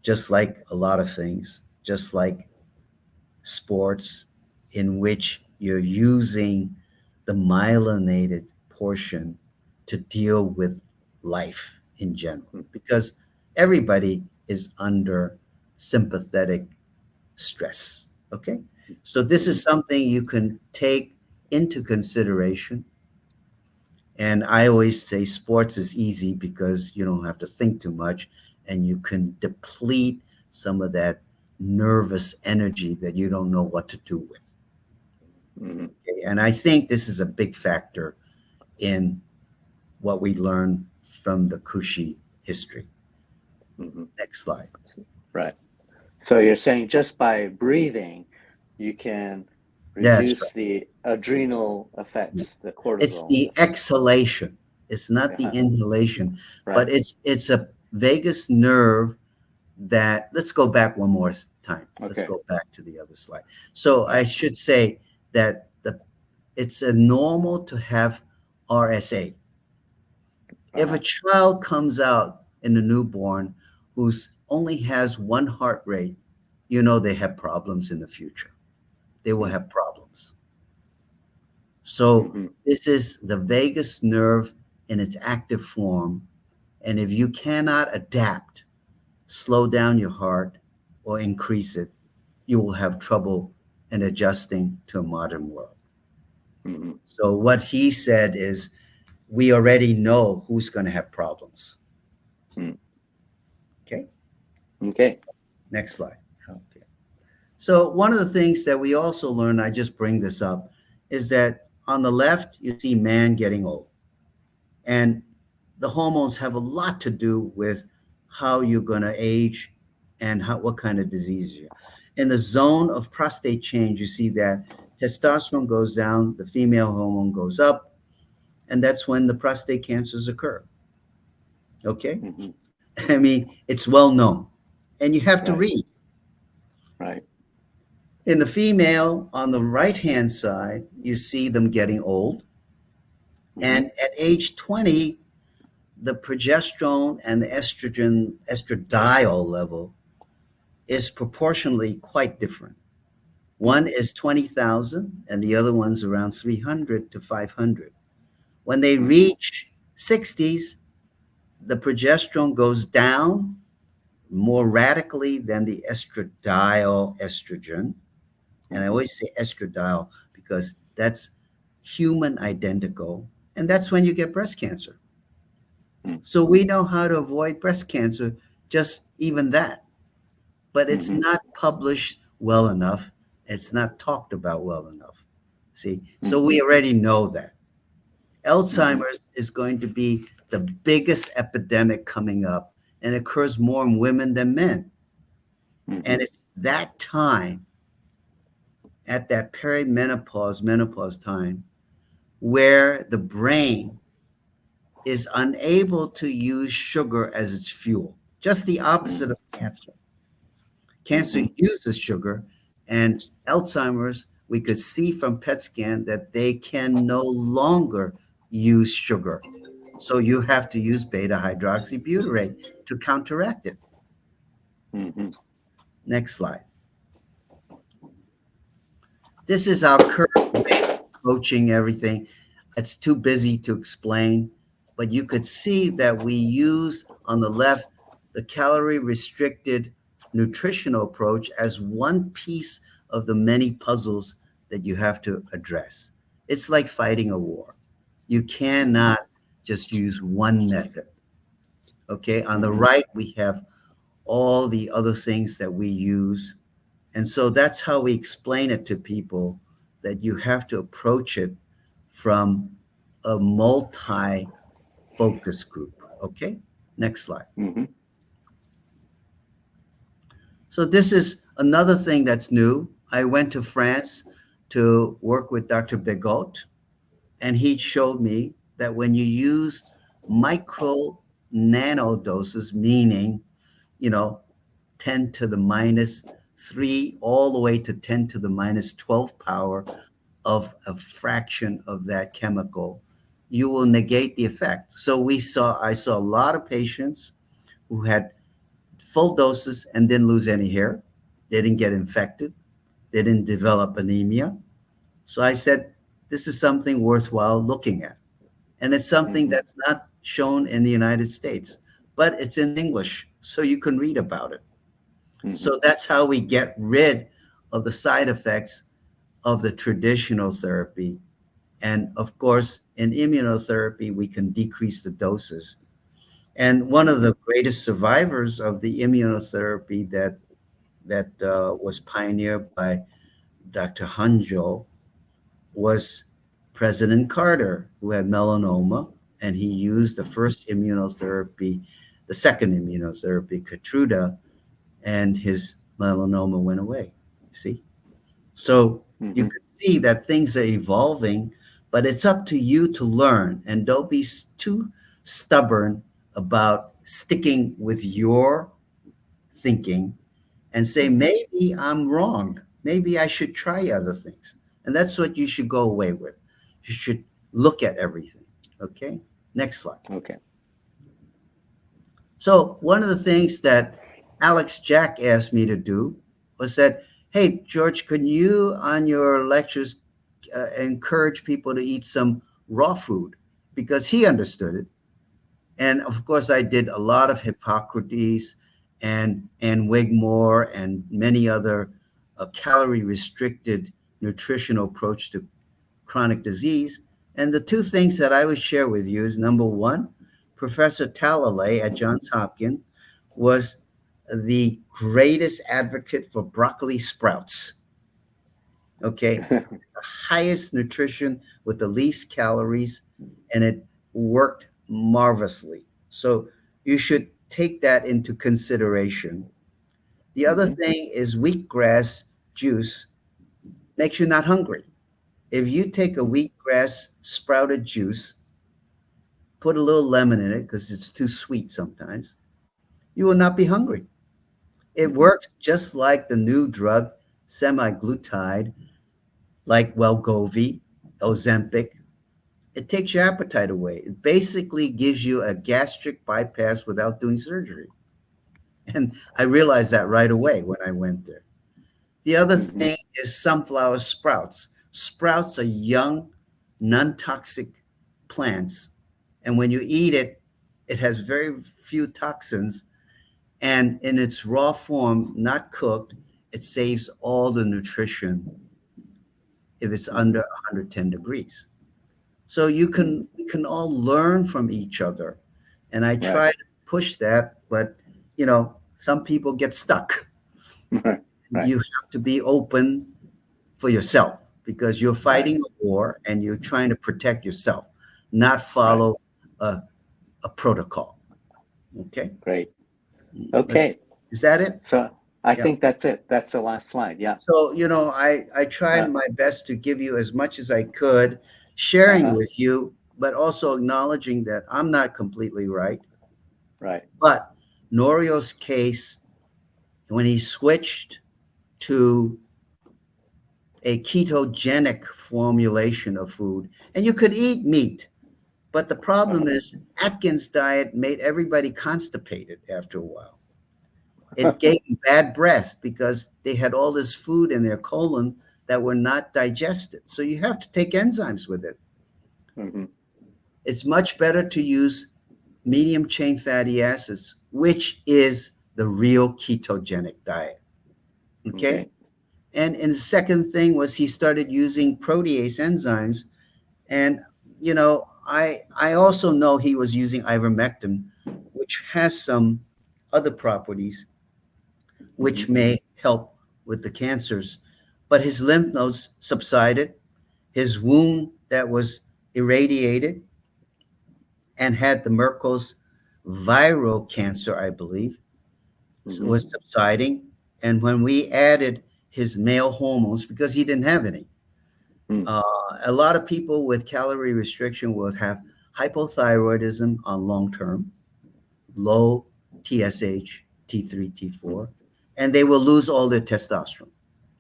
just like a lot of things, just like sports, in which you're using the myelinated portion to deal with life in general, Hmm. because everybody is under sympathetic stress. Okay. So, this Hmm. is something you can take into consideration. And I always say sports is easy because you don't have to think too much and you can deplete some of that nervous energy that you don't know what to do with. Hmm. Okay? And I think this is a big factor in what we learned from the Kushi history. Hmm. Next slide. Right. So you're saying just by breathing, you can Yeah, that's reduce the adrenal right. effects, the It's cortisol. the exhalation. It's not the Uh-huh. inhalation, but Right. it's a vagus nerve that, let's go back one more time. Let's Okay. go back to the other slide. So I Right. should say that it's a normal to have RSA. If a Uh-huh. child comes out in a newborn who's only has one heart rate, you know they have problems in the future. They will have problems. So Mm-hmm. this is the vagus nerve in its active form. And if you cannot adapt, slow down your heart or increase it, you will have trouble in adjusting to a modern world. Mm-hmm. So what he said is, we already know who's going to have problems. Mm. Okay, Okay. next slide. Okay. So one of the things that we also learned, I just bring this up, is that on the left you see man getting old, and the hormones have a lot to do with how you're going to age and what kind of disease you. In the zone of prostate change, you see that testosterone goes down, the female hormone goes up, and that's when the prostate cancers occur. Okay, Mm-hmm. I mean it's well known, and you have to Right. read. Right. In the female, on the right hand side, you see them getting old. Mm-hmm. And at age 20, the progesterone and the estradiol level is proportionally quite different. One Mm-hmm. is 20,000 and the other one's around 300 to 500. When they Mm-hmm. reach 60s, the progesterone goes down more radically than the estradiol estrogen. And I Mm-hmm. always say estradiol because that's human identical. And that's when you get breast cancer. So we know how to avoid breast cancer, just even that. But it's Mm-hmm. not published well enough. It's not talked about well enough. See, so Mm-hmm. we already know that. Mm-hmm. Alzheimer's is going to be the biggest epidemic coming up and occurs more in women than men. Mm-hmm. And it's that time, at that perimenopause, menopause time, where the brain is unable to use sugar as its fuel. Just the opposite of cancer. Cancer Mm-hmm. uses sugar, and Alzheimer's, we could see from PET scan that they can no longer use sugar. So you have to use beta hydroxybutyrate to counteract it. Mm-hmm. Next slide. This is our current way of approaching everything. It's too busy to explain, but you could see that we use on the left the calorie restricted nutritional approach as one piece of the many puzzles that you have to address. It's like fighting a war. You Mm-hmm. cannot just use one method. Okay. On the Mm-hmm. right, we have all the other things that we use, and so that's how we explain it to people, that you have to approach it from a multi focus group. Okay, next slide. Mm-hmm. So, this is another thing that's new. I went to France to work with Dr. Begot, and he showed me that when you use micro nano doses, meaning, you know, 10 to the minus 3 all the way to 10 to the minus 12 power of a fraction of that chemical, you will negate the effect. So I saw a lot of patients who had full doses and didn't lose any hair. They didn't get infected. They didn't develop anemia. So I said, this is something worthwhile looking at. And it's something Mm-hmm. that's not shown in the United States, but it's in English, so you can read about it. Mm-hmm. So that's how we get rid of the side effects of the traditional therapy. And of course, in immunotherapy, we can decrease the doses. And one of Mm-hmm. the greatest survivors of the immunotherapy that was pioneered by Dr. Hanjo was President Carter, who had melanoma and he used the first immunotherapy, the second immunotherapy, Keytruda, and his melanoma went away. See? So you Hmm. could see that things are evolving, but it's up to you to learn and don't be too stubborn about sticking with your thinking and say, Hmm. maybe I'm wrong. Maybe I should try other things. And that's what you should go away with. You should look at everything. Okay? Next slide. Okay. So, one of the things that Alex Jack asked me to do was that, hey, George, can you on your lectures encourage people to eat some raw food? Because he understood it. And of course, I did a lot of Hippocrates and Wigmore and many other calorie restricted nutritional approach to chronic disease. And the two things that I would share with you is number one, Professor Talalay at Johns Hopkins was the greatest advocate for broccoli sprouts. Okay, the highest nutrition with the least calories, and it worked marvelously. So you should take that into consideration. The other Hmm. thing is wheatgrass juice makes you not hungry. If you take a wheatgrass sprouted juice, put a little lemon in it because it's too sweet sometimes, you will not be hungry. It Hmm. works just like the new drug semaglutide, like Welgovi, Ozempic. It takes your appetite away. It basically gives you a gastric bypass without doing surgery. And I realized that right away when I went there. The other Hmm. thing is sunflower sprouts. Sprouts are young, non toxic plants. And when you eat it, it has very few toxins. And in its raw form, not cooked, it saves all the nutrition if it's Hmm. under 110 degrees. So you Hmm. can we can all learn from each other. And I Right. try to push that, but some people get stuck. Right. Right. You have to be open for yourself because you're Right. fighting a war and you're trying to protect yourself, not Right. follow a, a protocol. Okay. Great. Let's, Okay. is that it? So I Yeah. think that's it. That's the last slide. Yeah. So, I tried Uh, my best to give you as much as I could, sharing uh-huh. with you, but also acknowledging that I'm not completely right. Right. But Norio's case, when he switched to a ketogenic formulation of food, and you could eat meat, but the problem is Atkins' diet made everybody constipated after a while. It gave them bad breath because they had all this food in their colon that were not digested. So you have to take enzymes with it. Hmm. It's much better to use medium chain fatty acids, which is the real ketogenic diet. Okay. Okay. And the second thing was he started using protease enzymes. And, I also know he was using ivermectin, which has some other properties Hmm. which may help with the cancers. But his lymph nodes subsided, his wound that was irradiated and had the Merkel's viral cancer, I believe, Hmm. was subsiding. And when we added his male hormones, because he didn't have any, Hmm. uh, a lot of people with calorie restriction will have hypothyroidism on long term, low TSH, T3, T4, and they will lose all their testosterone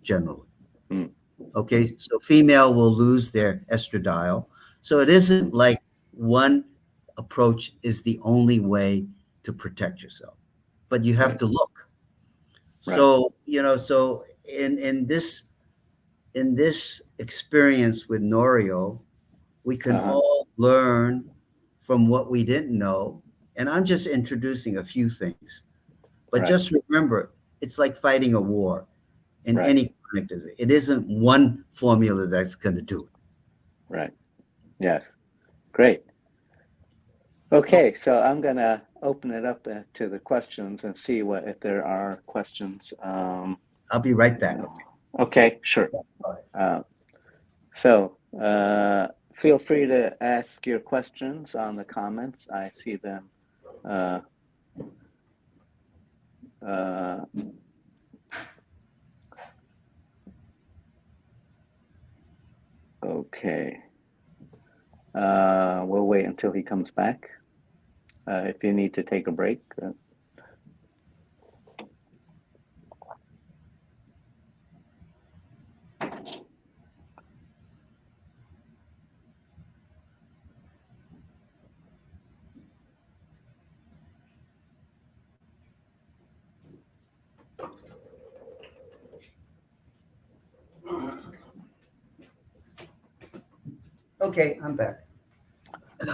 generally. Hmm. Hmm. Okay, so female will lose their estradiol. So it isn't Hmm. like one approach is the only way to protect yourself, but you have Right. to look. Right. So, so in this experience with Norio, we can Uh-huh. all learn from what we didn't know. And I'm just introducing a few things. But Right. just remember, it's like fighting a war in Right. any chronic disease. It isn't one formula that's going to do Right. Yes. Great. it. Okay. So I'm gonna open it up to the questions and see what if there are questions. I'll be right back. Okay. Okay. Sure. All right. Uh, so feel free to ask your questions on the comments. I see them. Uh, uh, okay. We'll wait until he comes back. If you need to take a break. Okay, I'm back.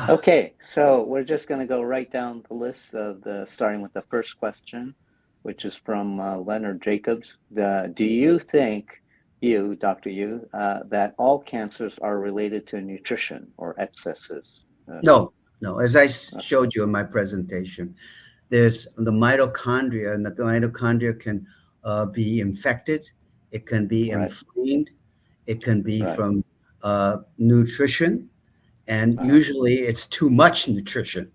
Okay, so we're just going to go right down the list of starting with the first question, which is from Leonard Jacobs. Do you think, Dr. Yu, that all cancers are related to nutrition or excesses? No, no. As I Uh, showed you in my presentation, there's the mitochondria, and the mitochondria can be infected. It can be right, inflamed. It can be right, from nutrition, and uh, usually it's too much nutrition.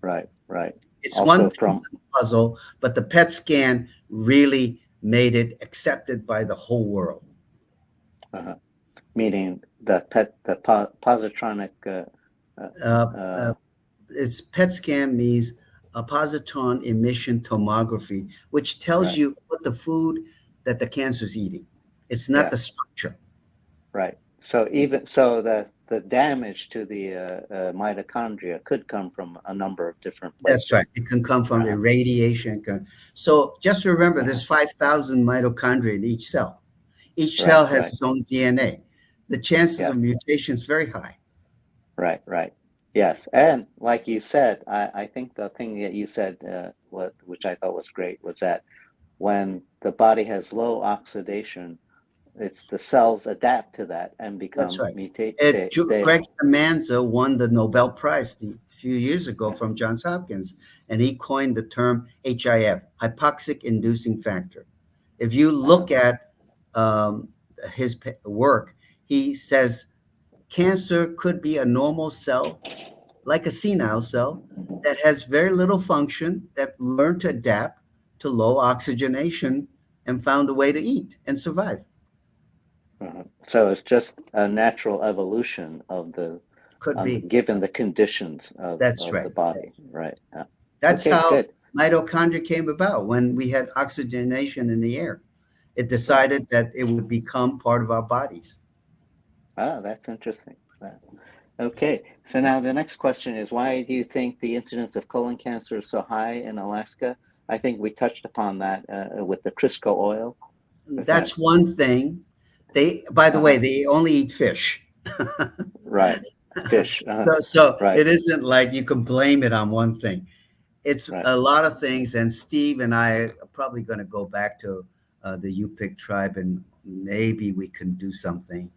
right, right. It's one Also piece from, of the puzzle, but the PET scan really made it accepted by the whole world. uh, meaning the positronic, Uh, uh, uh, its PET scan means a positron emission tomography, which tells right, you what the food that the cancer is eating. It's not yeah. the structure. Right. So even so, the damage to the mitochondria could come from a number of different That's places. right. It can come from Uh-huh. irradiation. So just remember, Uh-huh. there's 5,000 mitochondria in each cell. Each Right. cell has Right. its own DNA. The chances Yeah. of mutation is very high. Right. Right. Yes. And like you said, I think the thing that you said, which I thought was great, was that when the body has low oxidation, it's the cells adapt to that and That's become right. mutate. They Greg Semanza won the Nobel Prize a few years ago from Johns Hopkins, and he coined the term HIF, hypoxic inducing factor. If you uh, look at his work, he says cancer could be a normal cell, like a senile cell, that has very little function, that learned to adapt to low oxygenation and found a way to eat and survive. so it's just a natural evolution of the Could be. given the conditions That's of right. the body, right? That's Okay, how good. mitochondria came about when we had oxygenation in the air. It Right. decided that it would become part of our bodies. That's interesting. Okay, so now the next question is why do you think the incidence of colon cancer is so high in Alaska? I think we touched upon that with the Crisco oil. Is that That's one thing. By the way, uh-huh, they only eat fish. right? Fish. So Right, it isn't like you can blame it on one thing. It's right. a lot of things. And Steve and I are probably going to go back to the Yupik tribe, and maybe we can do something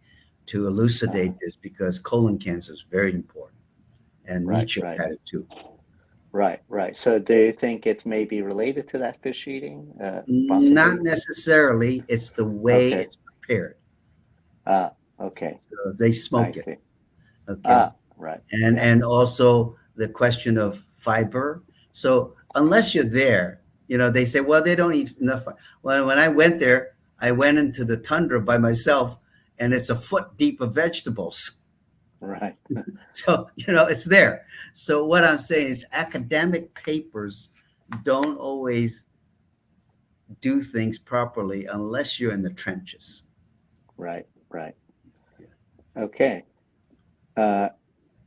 to Uh, elucidate this, because colon cancer is very important. And right, Nietzsche right, had it too. right, right. So do you think it's maybe related to that fish eating? Not Possibly? necessarily. It's the way Okay. it's prepared. Okay. So they I smoke it. see. Okay. Right. and Yeah. and also the question of fiber. So unless you're there, they say, well, they don't eat enough. Well, when I went there, I went into the tundra by myself, and it's a foot deep of vegetables. Right. So it's there. So what I'm saying is academic papers don't always do things properly unless you're in the trenches. Right. Right. Okay. Uh,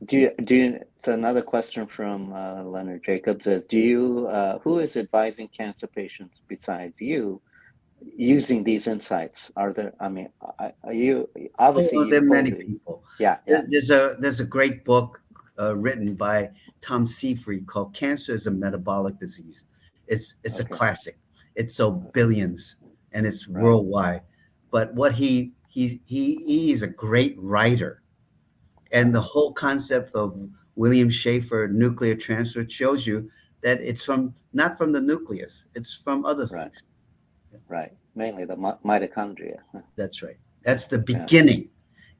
so another question from Leonard Jacobs is, who is advising cancer patients besides you using these insights? Are there, I mean, are you, obviously Oh, you there are many quoted, people. yeah, yeah, There's a great book written by Tom Seyfried called "Cancer is a Metabolic Disease." It's a okay, classic. It's so billions, and it's right, worldwide. But what he's a great writer, and the uh-huh, whole concept of William Schaefer nuclear transfer shows you that it's from not from the nucleus. It's from other right, things. right, mainly the mitochondria, That's right. That's the yeah, beginning.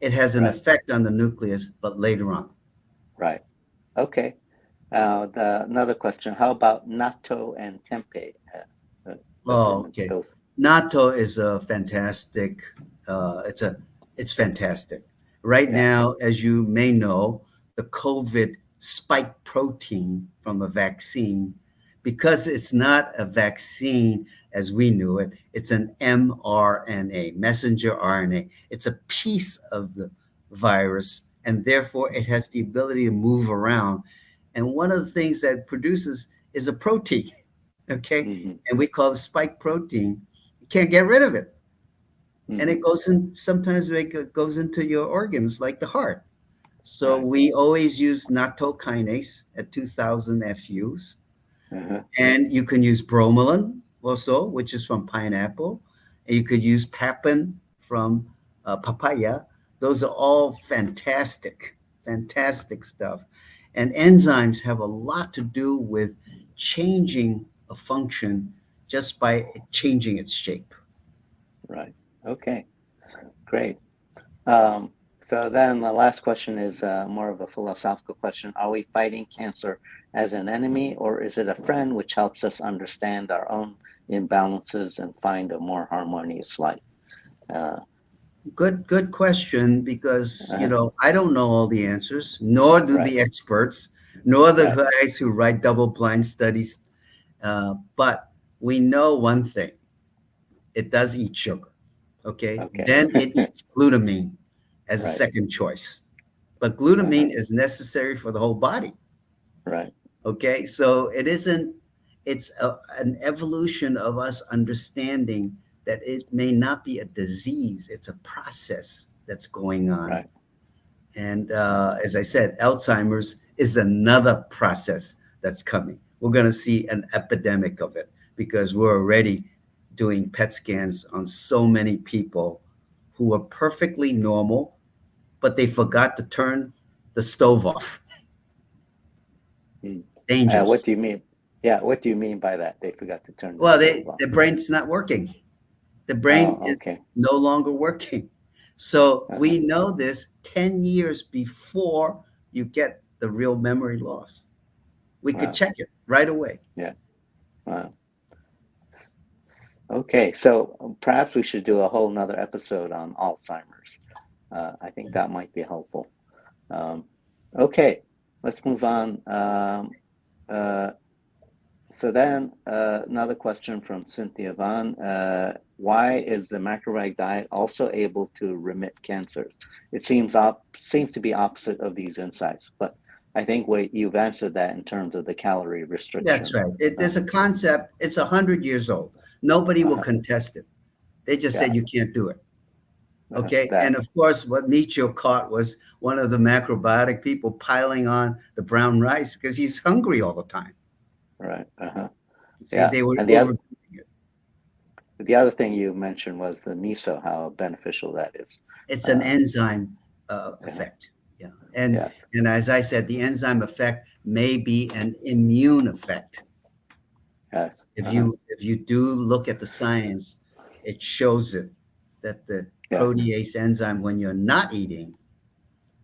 It has an Right. effect on the nucleus, but later on. Right. Okay. Another question: how about natto and tempeh? What's Oh, in okay. those? Natto is a fantastic. Uh, it's a it's fantastic. Right Yeah. now, as you may know, the COVID spike protein from a vaccine, because it's not a vaccine as we knew it. It's an mRNA, messenger RNA. It's a piece of the virus, and therefore it has the ability to move around. And one of the things that it produces is a protein. Okay, Hmm. and we call the spike protein. You can't get rid of it, and Hmm. it goes in. Sometimes it goes into your organs, like the heart. So Right. we always use natto kinase at 2,000 FUs, Uh-huh. and you can use bromelain also, which is from pineapple, and you could use papain from papaya. Those are all fantastic, fantastic stuff. And enzymes have a lot to do with changing a function just by changing its shape. Right. Okay. Great. Um, so then the last question is more of a philosophical question. Are we fighting cancer as an enemy, or is it a friend which helps us understand our own imbalances and find a more harmonious life? Uh, Good question, because uh, I don't know all the answers, nor do right. the experts, nor the Right. guys who write double-blind studies. But we know one thing: it does eat sugar. Okay, Okay. then it eats glutamine as a Right. second choice. But Uh-huh. glutamine is necessary for the whole body. Right. Okay, so it isn't. It's an evolution of us understanding that it may not be a disease; it's a process that's going on. Right. And Uh-huh. as I said, Alzheimer's is another process that's coming. We're going to see an epidemic of it because we're already doing PET scans on so many people who are perfectly normal, but they forgot to turn the stove off. Mm. What Dangerous. do you mean? Yeah. What do you mean by that? They forgot to turn the Well, stove off. the brain's not working. The brain Oh, is okay. no longer working. So Uh-huh. we know this 10 years before you get the real memory loss. We could Wow. check it right away. Yeah. Wow. Okay. So perhaps we should do a whole nother episode on Alzheimer's. I think that might be helpful. Um, okay. Let's move on. Uh, so then another question from Cynthia Vaughn. Why is the macrobiotic diet also able to remit cancers? It seems to be opposite of these insights, but I think you've answered that in terms of the calorie That's restriction. right. Uh, There's a concept. It's 100 years old. Nobody will uh-huh, contest it. They just said got it. you can't do it. Okay. And That of course, what Michio caught was one of the macrobiotic people piling on the brown rice because he's hungry all the time. right. Uh-huh, See, yeah. they were And overdoing it. the other thing you mentioned was the miso, how beneficial that is. It's an Uh, enzyme yeah. effect. Yeah. And Yes. and as I said, the enzyme effect may be an immune effect. Yes. If Uh-huh, you do look at the science, it shows it that the yes. protease enzyme, when you're not eating,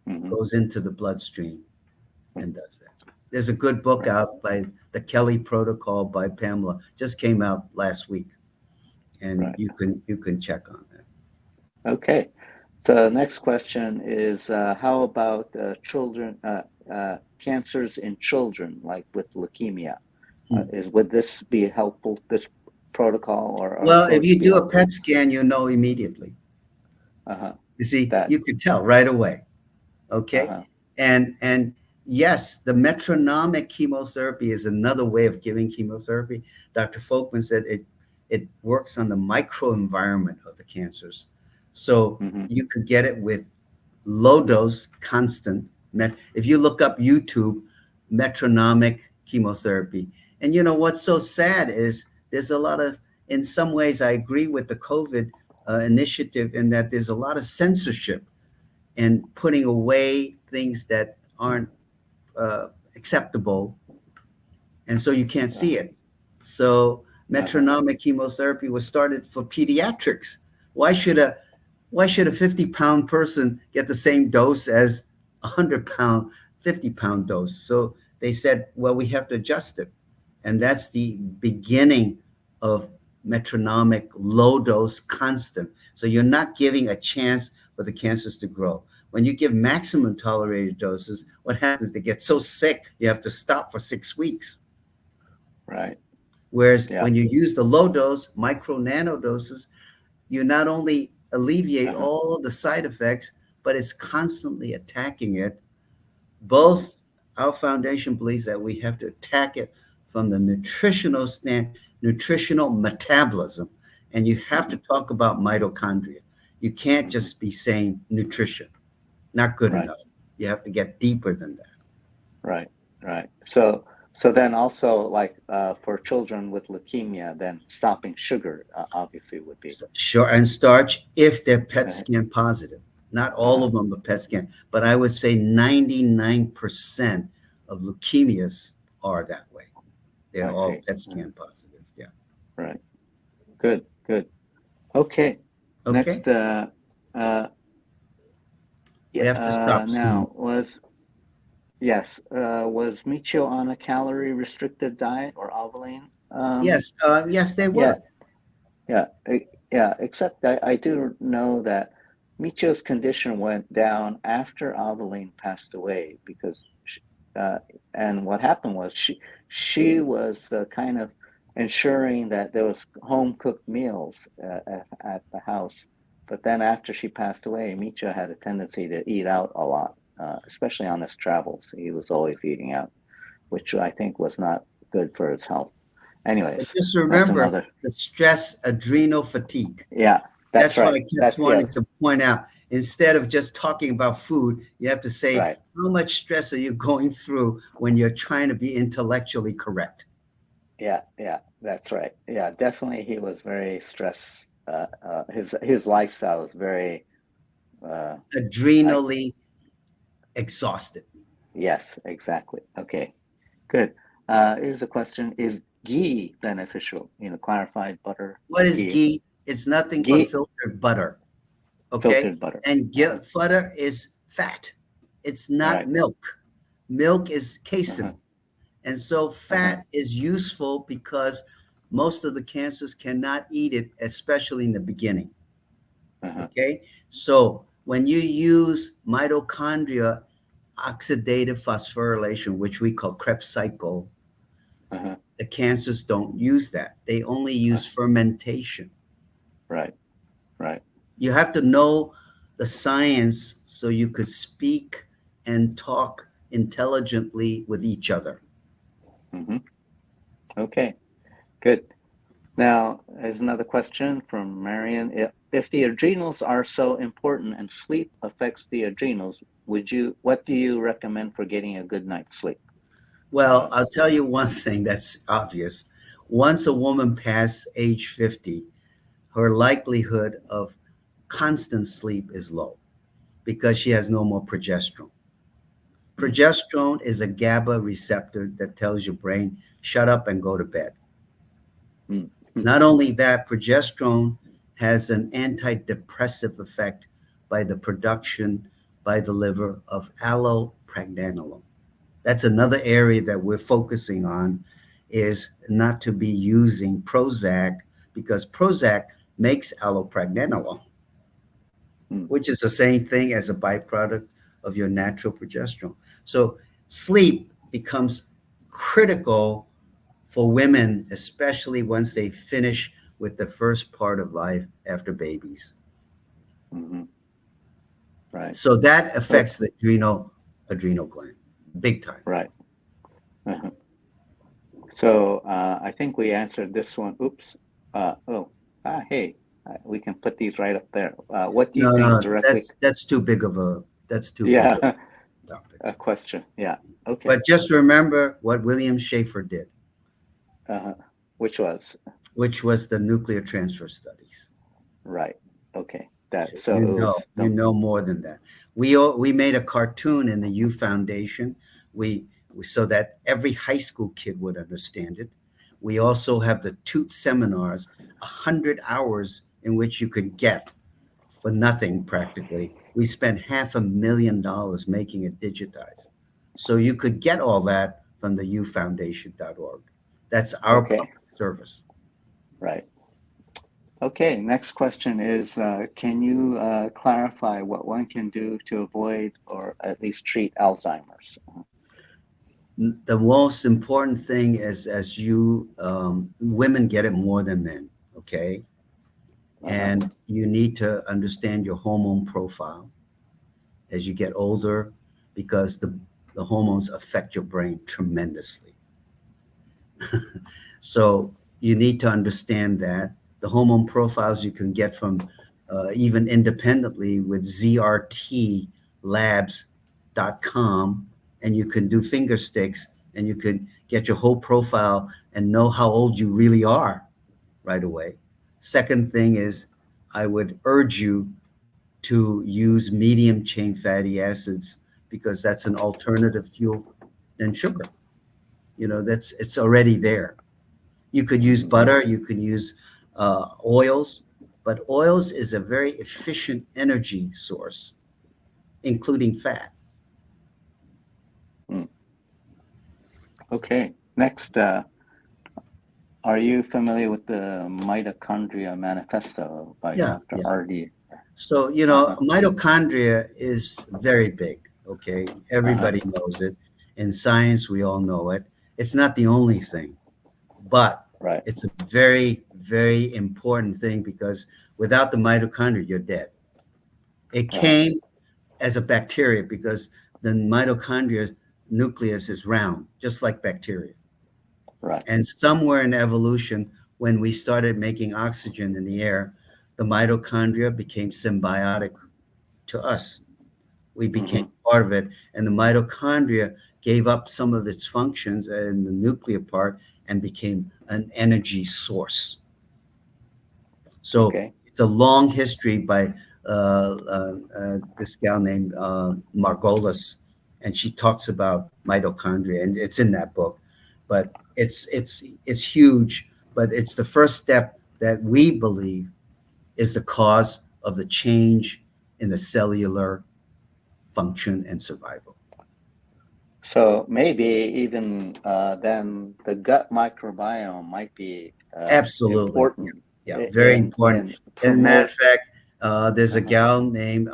Hmm. goes into the bloodstream and does that. There's a good book Right. out by the Kelly Protocol by Pamela, just came out last week, and Right. you can check on that. Okay. The next question is how about children, cancers in children, like with leukemia? Hmm. Would this be helpful, this protocol or Well, if approach you be do a helpful? PET scan, you know immediately. Uh-huh. You see, That, you could tell right away. Okay, uh-huh. and yes, the metronomic chemotherapy is another way of giving chemotherapy. Dr. Folkman said it works on the microenvironment of the cancers, so Hmm. you could get it with low dose constant if you look up YouTube metronomic chemotherapy. And what's so sad is there's a lot of, in some ways I agree with the COVID initiative in that there's a lot of censorship and putting away things that aren't acceptable, and so you can't see Uh-huh. it. So Uh-huh. metronomic chemotherapy was started for pediatrics. Why should a Why should a 50-pound person get the same dose as a 100-pound, 50-pound dose? So they said, well, we have to adjust it. And that's the beginning of metronomic low dose constant. So you're not giving a chance for the cancers to grow. When you give maximum tolerated doses, what happens? They get so sick, you have to stop for 6 weeks. Right. Whereas Yeah. when you use the low dose, micro nano doses, you not only alleviate all the side effects, but it's constantly attacking it. Both our foundation believes that we have to attack it from the nutritional metabolism. And you have to talk about mitochondria. You can't just be saying nutrition, not good Right. enough. You have to get deeper than that. Right. Right. So then also like for children with leukemia, then stopping sugar obviously would be. Sure, and starch if they're PET Uh, scan positive. Not all of them are PET scan, but I would say 99% of leukemias are that way. They're I all see. PET scan positive. Yeah. Right. Good. Good. Okay. Okay. Next, uh, We yeah. have to stop soon. Now was Michio on a calorie restricted diet or Ovalene? Yes. Yes, they Yeah. were. Yeah. Yeah. Except I do know that Michio's condition went down after Ovalene passed away because, uh, and what happened was she was kind of ensuring that there was home cooked meals at the house. But then after she passed away, Michio had a tendency to eat out a lot, especially on his travels. He was always eating out, which I think was not good for his health. But Anyways, just that's remember another. the stress adrenal fatigue. Yeah, that's That's why I right. kept That's yeah, wanting to point out, instead of just talking about food, you have to say, right. how much stress are you going through when you're trying to be intellectually correct? Yeah, yeah, that's right. Yeah, definitely he was very stressed. His lifestyle was very like Adrenally exhausted. yes, exactly. Okay, good. Here's a question: is ghee beneficial? Clarified butter, What is ghee, ghee? It's nothing but ghee, filtered butter. Okay. filtered butter. And Uh-huh, butter is fat, it's not right. milk. Milk is Uh-huh, casein. And so uh-huh, fat is useful because most of the cancers cannot eat it, especially in the beginning. uh-huh, Okay. So when you use mitochondria oxidative phosphorylation, which we call Krebs cycle, uh-huh, the cancers don't use that. They only use fermentation. right, right. You have to know the science so you could speak and talk intelligently with each other. Mm-hmm. Okay, good. Now, there's another question from Marion. If the adrenals are so important and sleep affects the adrenals, what do you recommend for getting a good night's sleep? Well, Uh, I'll tell you one thing that's obvious. Once a woman passes age 50, her likelihood of constant sleep is low because she has no more progesterone. mm, Progesterone is a GABA receptor that tells your brain, shut up and go to bed. mm, mm, Not only that, progesterone has an antidepressive effect by the production by the liver of allopregnanolone. That's another area that we're focusing on, is not to be using Prozac because Prozac makes allopregnanolone, mm, which is the same thing as a byproduct of your natural progesterone. So sleep becomes critical for women, especially once they finish with the first part of life after babies. mhm, right. So that Oh, affects the adrenal gland big time. right. Uh-huh. So I think we answered this one. Oops. Oh, hey, we can put these right up there. What do you No, think no, directly? that's too big of a that's too big Yeah, of a topic. a question. Yeah. Okay. But just remember what William Schaefer did, Uh-huh. Which was which was the nuclear transfer studies. right. Okay. That so You it was know, you know more than that. We made a cartoon in the U Foundation. So that every high school kid would understand it. We also have the Toot seminars, 100 hours in which you could get for nothing practically. We spent $500,000 making it digitized. So you could get all that from the ufoundation.org. That's our Okay, public service. right. Okay, next question is, can you clarify what one can do to avoid or at least treat Alzheimer's? The most important thing is as you women get it more than men, okay? Uh-huh. And you need to understand your hormone profile as you get older because the hormones affect your brain tremendously. So you need to understand that the hormone profiles you can get from even independently with zrtlabs.com, and you can do finger sticks and you can get your whole profile and know how old you really are right away. Second thing is, I would urge you to use medium chain fatty acids because that's an alternative fuel than sugar. You know, that's it's already there. You could use Mm-hmm. butter, you could use oils, but oils is a very efficient energy source, including fat. Mm. Okay, next, are you familiar with the Mitochondria Manifesto by Yeah, Dr. yeah. R.D.? So, Uh-huh, mitochondria is very big. Okay. uh-huh, Everybody knows it. In science, we all know it. It's not the only thing, but right, it's a very, very important thing because without the mitochondria, you're dead. It right, came as a bacteria because the mitochondria nucleus is round, just like bacteria. right. And somewhere in evolution, when we started making oxygen in the air, the mitochondria became symbiotic to us. We became Mm-hmm. part of it, and the mitochondria gave up some of its functions in the nuclear part and became an energy source. So Okay. it's a long history by this gal named Margolis, and she talks about mitochondria, and it's in that book. But it's huge, but it's the first step that we believe is the cause of the change in the cellular function and survival. So maybe even then the gut microbiome might be Absolutely. Yeah. important Yeah. Very important. in As a matter of promote. fact, there's a Uh-huh, gal named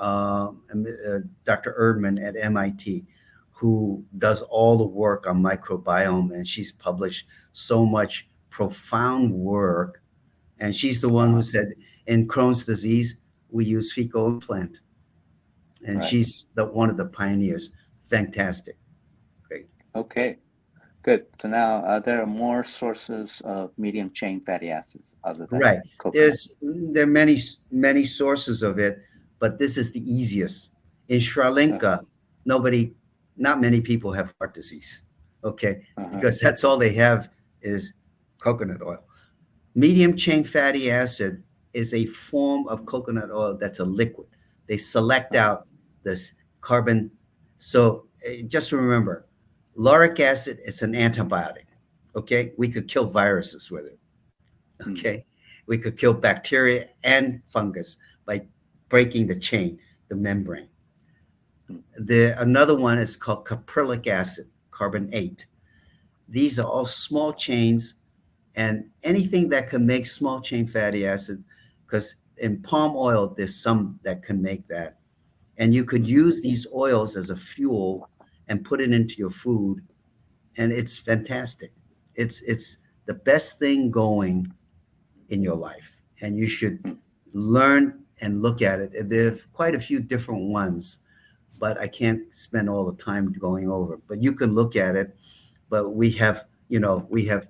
Dr. Erdman at MIT who does all the work on microbiome, and she's published so much profound work. And she's the one who uh-huh, said in Crohn's disease, we use fecal implant. And right. she's one of the pioneers. Fantastic. Great. Okay, good. So now there are more sources of medium chain fatty acids other than Right. coconut. There are many sources of it, but this is the easiest. In Sri Uh-huh, Lanka, nobody, not many people have heart disease. Okay, uh-huh, because that's all they have is coconut oil. Medium chain fatty acid is a form of coconut oil that's a liquid. They select uh-huh. out this carbon. So just remember, lauric acid is an antibiotic. Okay, we could kill viruses with it. Mm, Okay, we could kill bacteria and fungus by breaking the chain, the membrane. mm, Another one is called caprylic acid, carbon 8. These are all small chains, and anything that can make small chain fatty acids, because in palm oil there's some that can make that, and you could mm, use these oils as a fuel and put it into your food, and it's fantastic. It's the best thing going in your life, and you should mm, learn and look at it. There are quite a few different ones, but I can't spend all the time going over. But you can look at it. But we have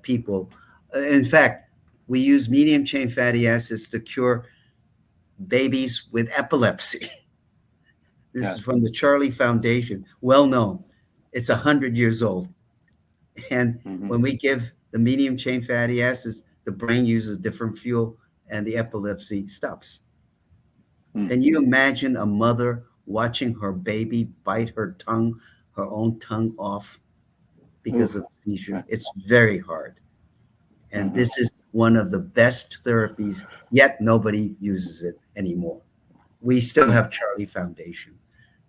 people. In fact, we use medium chain fatty acids to cure babies with epilepsy. This is yes. from the Charlie Foundation, well known. It's 100 years old, and Mm-hmm, when we give the medium chain fatty acids, the brain uses different fuel, and the epilepsy stops. mm. Can you imagine a mother watching her baby bite her own tongue off because Oof. of seizure? Right. It's very hard. And Uh-huh. this is one of the best therapies, yet nobody uses it anymore. We still Mm, have Charlie Foundation,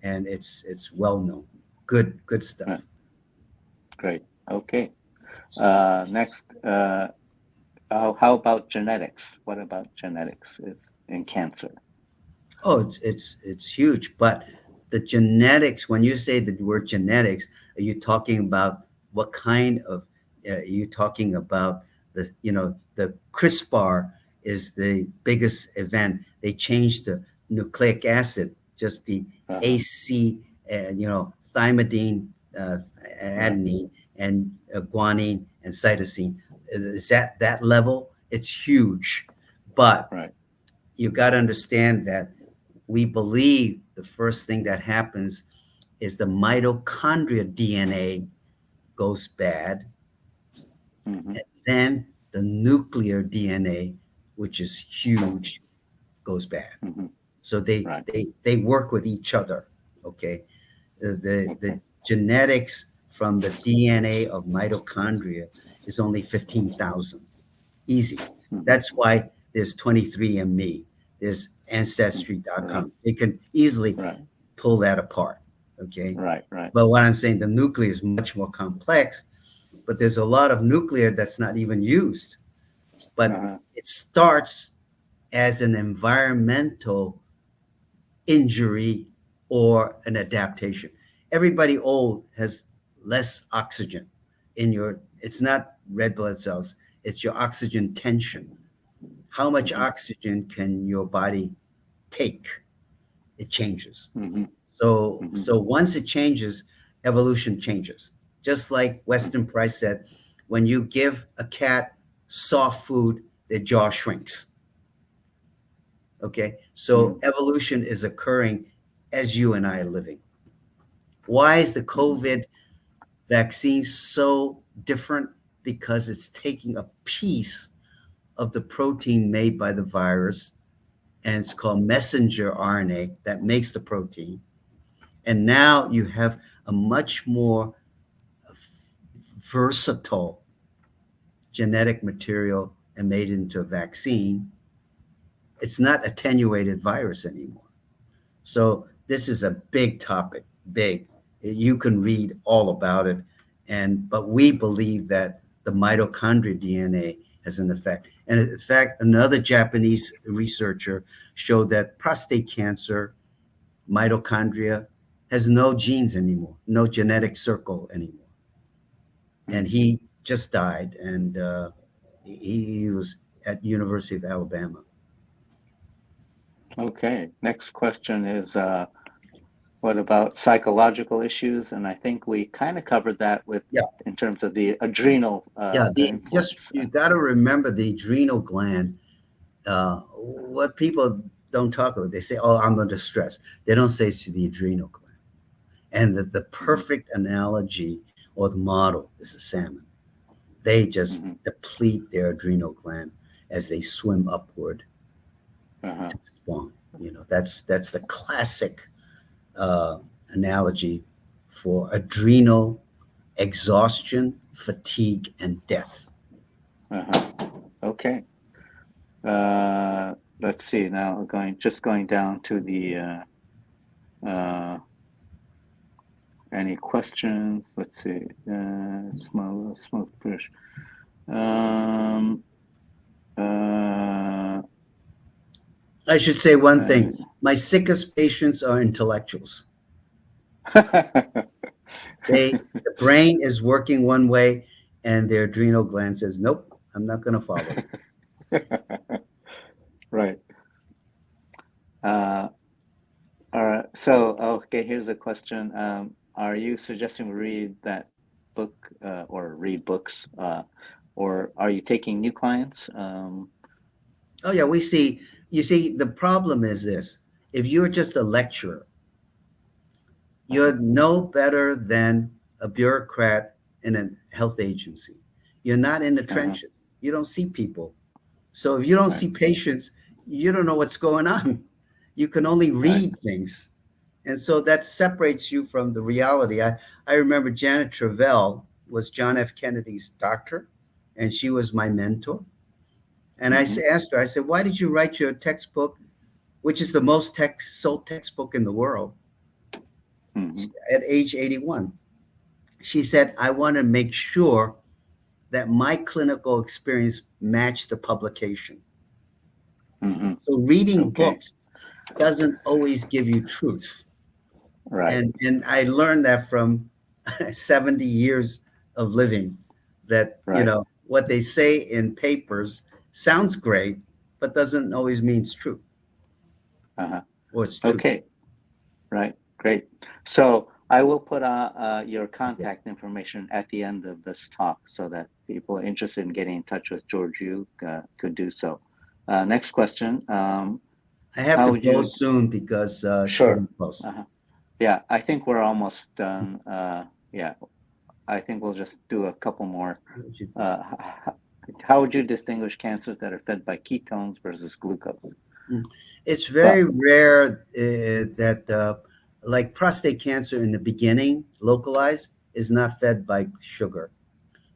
and it's well known. Good right. stuff. Great. Okay. Next, how about genetics? What about genetics in cancer? Oh, it's huge. But the genetics, when you say the word genetics, are you talking about what kind of? Are you talking about the CRISPR is the biggest event. They changed the nucleic acid, just the Uh-huh. AC, thymidine, uh, Right. adenine, and guanine and cytosine. Is that level? It's huge, but Right. you got to understand that we believe the first thing that happens is the mitochondria DNA goes bad, Mm-hmm. and then the nuclear DNA, which is Right. huge, goes bad. Mm-hmm. So they Right. they they work with each other. Okay, the Okay. genetics from the DNA of mitochondria is only 15,000. Easy. Mm-hmm. That's why there's 23andMe, there's Right. Ancestry.com. They can easily Right. pull that apart. Okay. Right. Right. But what I'm saying, the nuclear is much more complex, but there's a lot of nuclear that's not even used. But Uh-huh. it starts as an environmental injury or an adaptation. Everybody old has less oxygen in it's not red blood cells, it's your oxygen tension. How much Mm-hmm. oxygen can your body take? It changes. Mm-hmm. Mm-hmm. So once it changes, evolution changes. Just like Weston Mm-hmm. Price said, when you give a cat soft food, their jaw shrinks. Okay, Mm-hmm. so evolution is occurring as you and I are living. Why is the Mm-hmm. COVID vaccine so different? Because it's taking a piece of the protein made by the virus, and it's called messenger RNA that makes the protein. And now you have a much more versatile genetic material and made into a vaccine. It's not attenuated virus anymore. So this is a big topic, big. You can read all about it, but we believe that the mitochondrial DNA has an effect. And in fact, another Japanese researcher showed that prostate cancer mitochondria has no genes anymore, no genetic circle anymore. And Mm-hmm. he just died, and he was at University of Alabama. Okay. Next question is what about psychological issues? And I think we kind of covered that with Yeah, in terms of the adrenal yeah. The just influence. you got to remember the adrenal gland. What people don't talk about, they say, "Oh, I'm under stress." They don't say it's the adrenal gland. And the Mm-hmm. perfect analogy or the model is the salmon. They just Mm-hmm. deplete their adrenal gland as they swim upward Uh-huh. to spawn. That's the classic uh, analogy for adrenal exhaustion, fatigue, and death. Uh-huh. Okay. Let's see now. Going down to the any questions? Let's see. Smoke fish. Um, uh, I should say one thing. uh, My sickest patients are intellectuals. The brain is working one way, and their adrenal gland says, "Nope, I'm not going to follow you." right. Uh, all right. So, okay, here's a question. Are you suggesting we read that book or read books, or are you taking new clients? Oh yeah, we see. You see, the problem is this: if you're just a lecturer, Uh-huh, you're no better than a bureaucrat in a health agency. You're not in the uh-huh, trenches. You don't see people. So if you don't right, see patients, you don't know what's going on. You can only right. read things. And so that separates you from the reality. I remember Janet Travell was John F. Kennedy's doctor, and she was my mentor. And Mm-hmm, asked her, I said, why did you write your textbook, which is the most sold textbook in the world, Mm-hmm. at age 81. She said, I want to make sure that my clinical experience matched the publication. Mm-hmm. So reading Okay. books doesn't always give you truth. Right. And I learned that from 70 years of living, that, Right. what they say in papers sounds great, but doesn't always mean it's true Uh-huh. or it's truth. Okay. Right. Great. So I will put your Yeah. contact information at the end of this talk so that people interested in getting in touch with George Yu could do so. Next question. I have How to would go you? soon because it's Sure. getting close. Uh-huh. Yeah, I think we're almost done. Yeah, I think we'll just do a couple more. Uh, how would you distinguish cancers that are fed by ketones versus glucose? Mm. It's Well, very rare that, like prostate cancer in the beginning, localized, is not fed by sugar.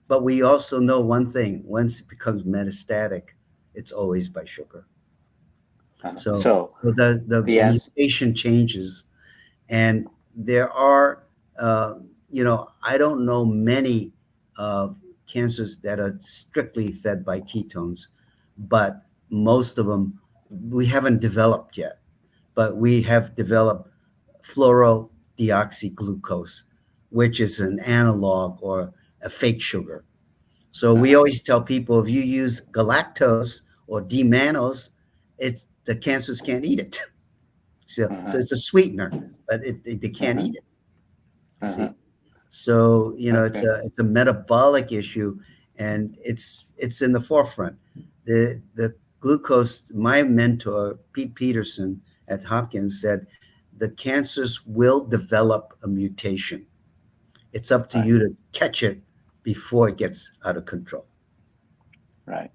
But we also know one thing: once it becomes metastatic, it's always by sugar. So, so the the answer. mutation changes, and there are, I don't know many uh, cancers that are strictly fed by ketones, but most of them we haven't developed yet. But we have developed fluorodeoxyglucose, which is an analog or a fake sugar. So we Uh-huh, always tell people, if you use galactose or D-mannose, it's the cancers can't eat it. So uh-huh, it's a sweetener, but they can't uh-huh, eat it. You uh-huh. see, so Okay. it's a metabolic issue, and it's in the forefront. The glucose. My mentor Pete Peterson at Hopkins said the cancers will develop a mutation. It's up to Right. you to catch it before it gets out of control. Right.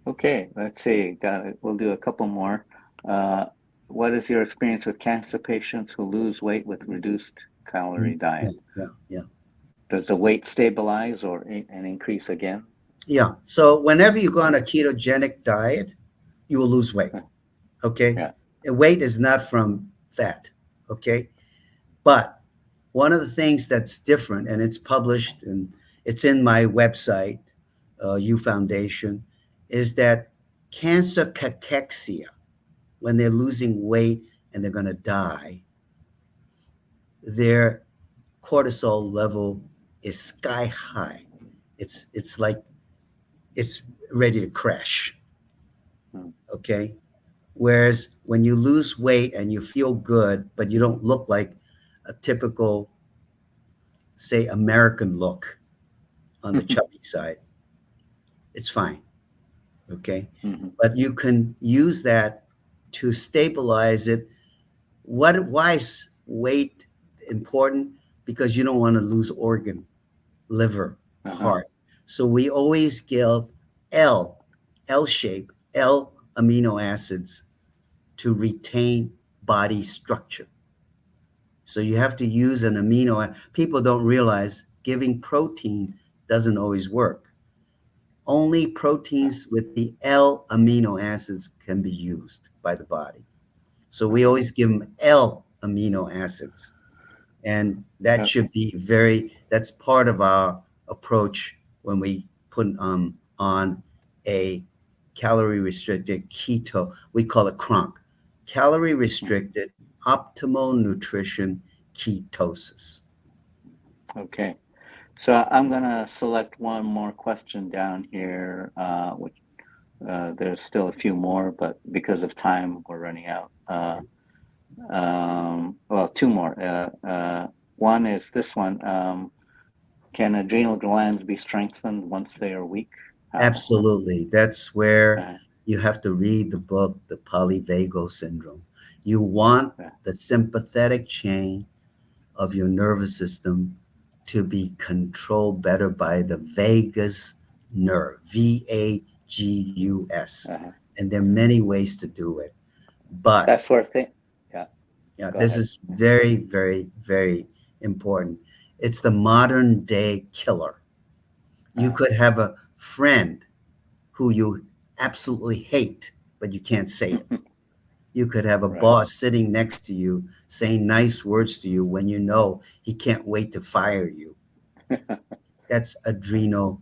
Okay. Let's see. Got it. We'll do a couple more. Uh, what is your experience with cancer patients who lose weight with reduced Mm. calorie Yeah, diet? yeah, yeah. Does the weight stabilize or and increase again? Yeah. So whenever you go on a ketogenic diet, you will lose weight. Okay. Yeah. And weight is not from fat. Okay. But one of the things that's different, and it's published and it's in my website, U Foundation, is that cancer cachexia, when they're losing weight and they're going to die, their cortisol level is sky high. It's like it's ready to crash. Mm. Okay. Whereas when you lose weight and you feel good, but you don't look like a typical, say, American look on the chubby side, it's fine. Okay. Mhm. But you can use that to stabilize it. Why is weight important? Because you don't want to lose organ, liver, Uh-huh. heart. So we always give L, L shape, L amino acids to retain body structure. So you have to use an amino. People don't realize giving protein doesn't always work. Only proteins with the L amino acids can be used by the body. So we Uh-huh. always give them L amino acids. And that Yep. should be that's part of our approach when we put on a calorie restricted keto. We call it CRONC, calorie Mhm. restricted optimal nutrition ketosis. Okay. So I'm gonna select one more question down here, which there's still a few more, but because of time, we're running out. Well, two more. One is this one. Can adrenal glands be strengthened once they are weak? How? Absolutely. That's where Uh, you have to read the book, The Polyvagal Syndrome. You want uh, the sympathetic chain of your nervous system to be controlled better by the vagus nerve, VAGUS. uh, And there are many ways to do it. But that's where thing. Yeah. yeah, Go this ahead. is very, very, very important. It's the modern day killer. You Uh, could have a friend who you absolutely hate, but you can't say it. You could have a Right. boss sitting next to you saying nice words to you when you know he can't wait to fire you. That's adrenal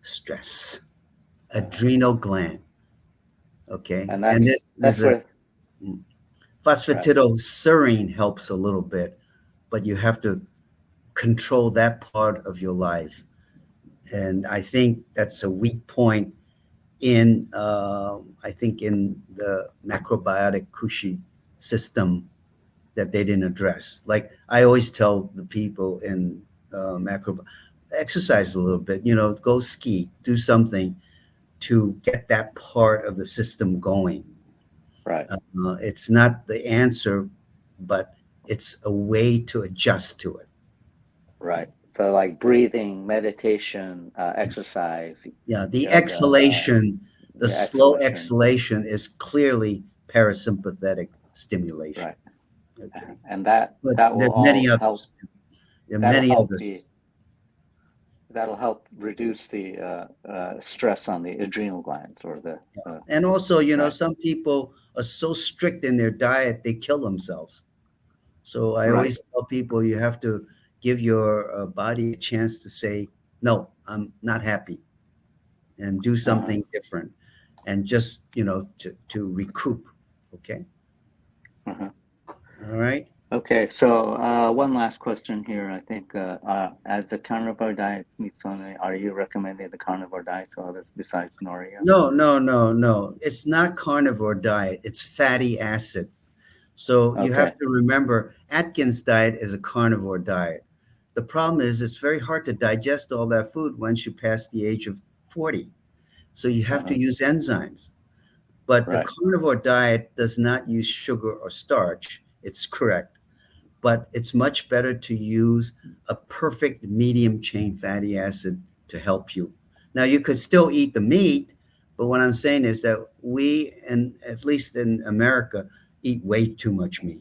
stress, Uh, adrenal gland. Okay. and And that's this is that's a where right. phosphatidylserine helps a little bit, but you have to control that part of your life. And I think that's a weak point in, I think, in the macrobiotic Kushi system that they didn't address. Like I always tell the people in macro, exercise a little bit, go ski, do something to get that part of the system going. Right. It's not the answer, but it's a way to adjust to it. Right. So like breathing, meditation, exercise, Yeah, the yoga, exhalation, the yeah, slow exhalation. exhalation is clearly parasympathetic stimulation. Right. Okay, And that but that will there's many all help. others. There are That'll many help others. the that'll help reduce the stress on the adrenal glands or the And also, right. some people are so strict in their diet they kill themselves. So I Right. always tell people you have to give your body a chance to say, no, I'm not happy, and do Uh-huh. something different, and just, to recoup. Okay. Uh-huh. All right. Okay, so one last question here. I think as the carnivore diet meets on it, are you recommending the carnivore diet to others besides Norio? No, no, no, no. It's not carnivore diet. It's fatty acid. So you have Okay. to remember Atkins diet is a carnivore diet. The problem is it's very hard to digest all that food once you pass the age of 40. So you have Uh-huh. to use enzymes. But the Right. carnivore diet does not use sugar or starch. It's correct. But it's much better to use a perfect medium chain fatty acid to help you. Now, you could still eat the meat, but what I'm saying is that we, and at least in America, eat way too much meat.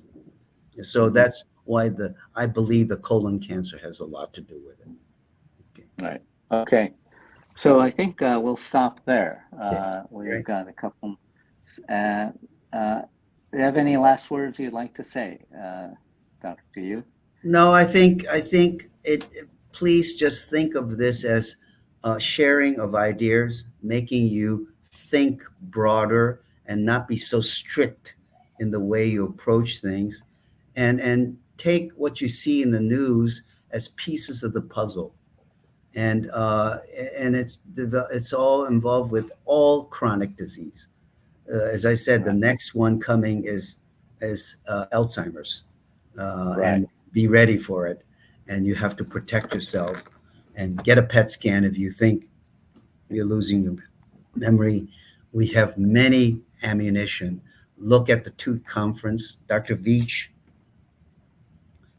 So Mm-hmm. that's why I believe the colon cancer has a lot to do with it. Okay. Right. Okay. So I think we'll stop there. Okay. We've Great. got a couple. Uh, do you have any last words you'd like to say, Dr. Yu? No, I think please just think of this as sharing of ideas, making you think broader and not be so strict in the way you approach things, and take what you see in the news as pieces of the puzzle, and it's all involved with all chronic disease. As I said, the Right. next one coming is Alzheimer's, Right. and be ready for it. And you have to protect yourself and get a PET scan if you think you're losing your memory. We have many ammunition. Look at the TOOT conference. Dr. Veach,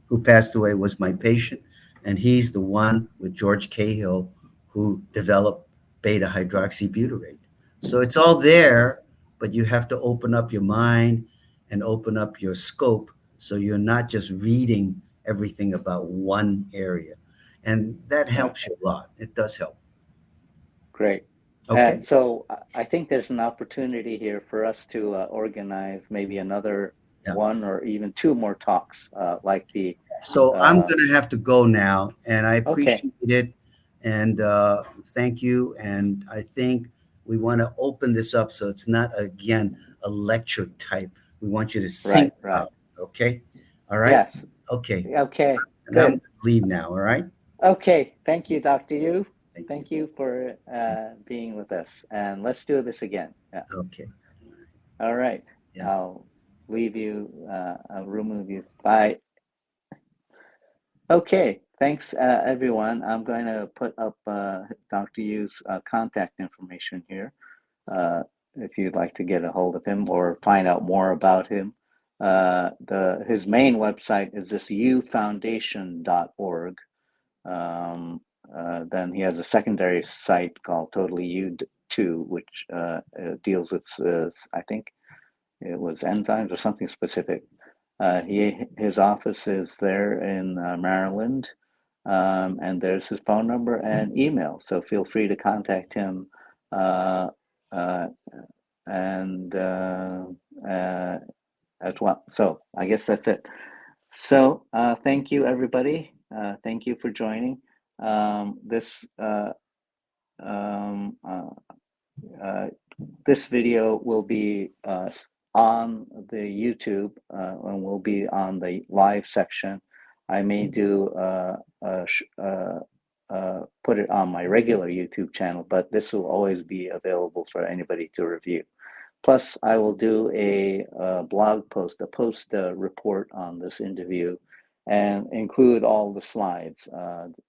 who passed away, was my patient, and he's the one with George Cahill who developed beta hydroxybutyrate. So it's all there, but you have to open up your mind and open up your scope so you're not just reading everything about one area. And that Right. helps you a lot. It does help. Great. Okay. So I think there's an opportunity here for us to organize maybe another Yeah. one or even two more talks, like the. So I'm Uh, going to have to go now, and I okay. appreciate it. And thank you. And I think we want to open this up so it's not, again, a lecture type. We want you to Right. think Right. about it. Okay. All right. Yes. Okay. Okay. And I'm going Good. to leave now. All right. Okay. Thank you, Dr. Yu. Thank you. Thank you for being with us. And let's do this again. Yeah. Okay. All right. Yeah. I'll leave you. I'll remove you. Bye. Okay. Thanks, everyone. I'm going to put up Dr. Yu's contact information here. If you'd like to get a hold of him or find out more about him. His main website is this ufoundation.org. Then he has a secondary site called Totally You 2, which deals with, I think it was enzymes or something specific. His office is there in Maryland, and there's his phone number and email. So feel free to contact him uh, uh, and as well. So I guess that's it. So thank you, everybody. Thank you for joining. This um, uh, uh, this video will be on the YouTube and will be on the live section. I may do put it on my regular YouTube channel, but this will always be available for anybody to review. Plus, I will do a blog post, a post report on this interview and include all the slides.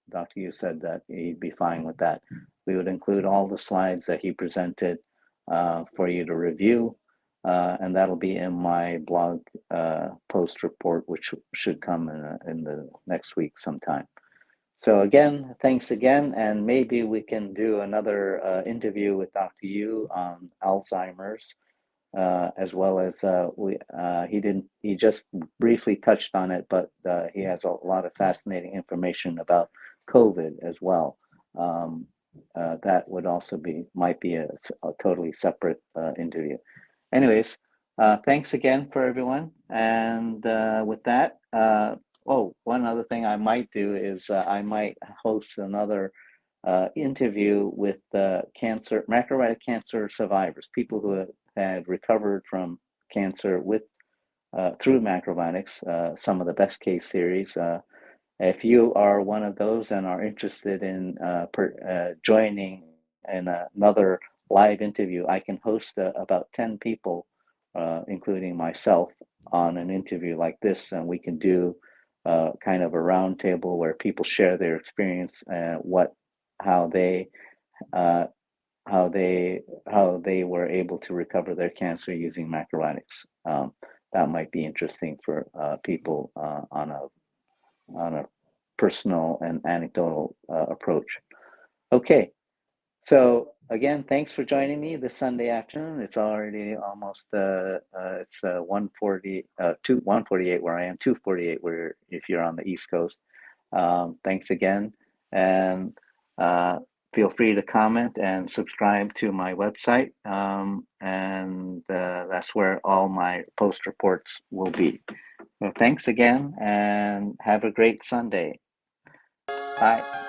Dr. Yu said that he'd be fine with that. We would include all the slides that he presented for you to review, and that'll be in my blog post report, which should come in the next week sometime. So again, thanks again, and maybe we can do another interview with Dr. Yu on Alzheimer's, as well as he just briefly touched on it, but he has a lot of fascinating information about COVID as well. That would also might be a totally separate interview. Anyways, thanks again for everyone, and with that, one other thing I might do is I might host another interview with macrobiotic cancer survivors, people who had recovered from cancer through macrobiotics, some of the best case series. If you are one of those and are interested in joining in another live interview, I can host about 10 people, including myself, on an interview like this, and we can do kind of a roundtable where people share their experience and how they uh, how they were able to recover their cancer using macrobiotics. That might be interesting for people on a personal and anecdotal approach. Okay, so again, thanks for joining me this Sunday afternoon. It's already almost it's 1:48 where I am, 2:48 where if you're on the East Coast. Thanks again, and feel free to comment and subscribe to my website, and that's where all my post reports will be. So thanks again, and have a great Sunday. Bye.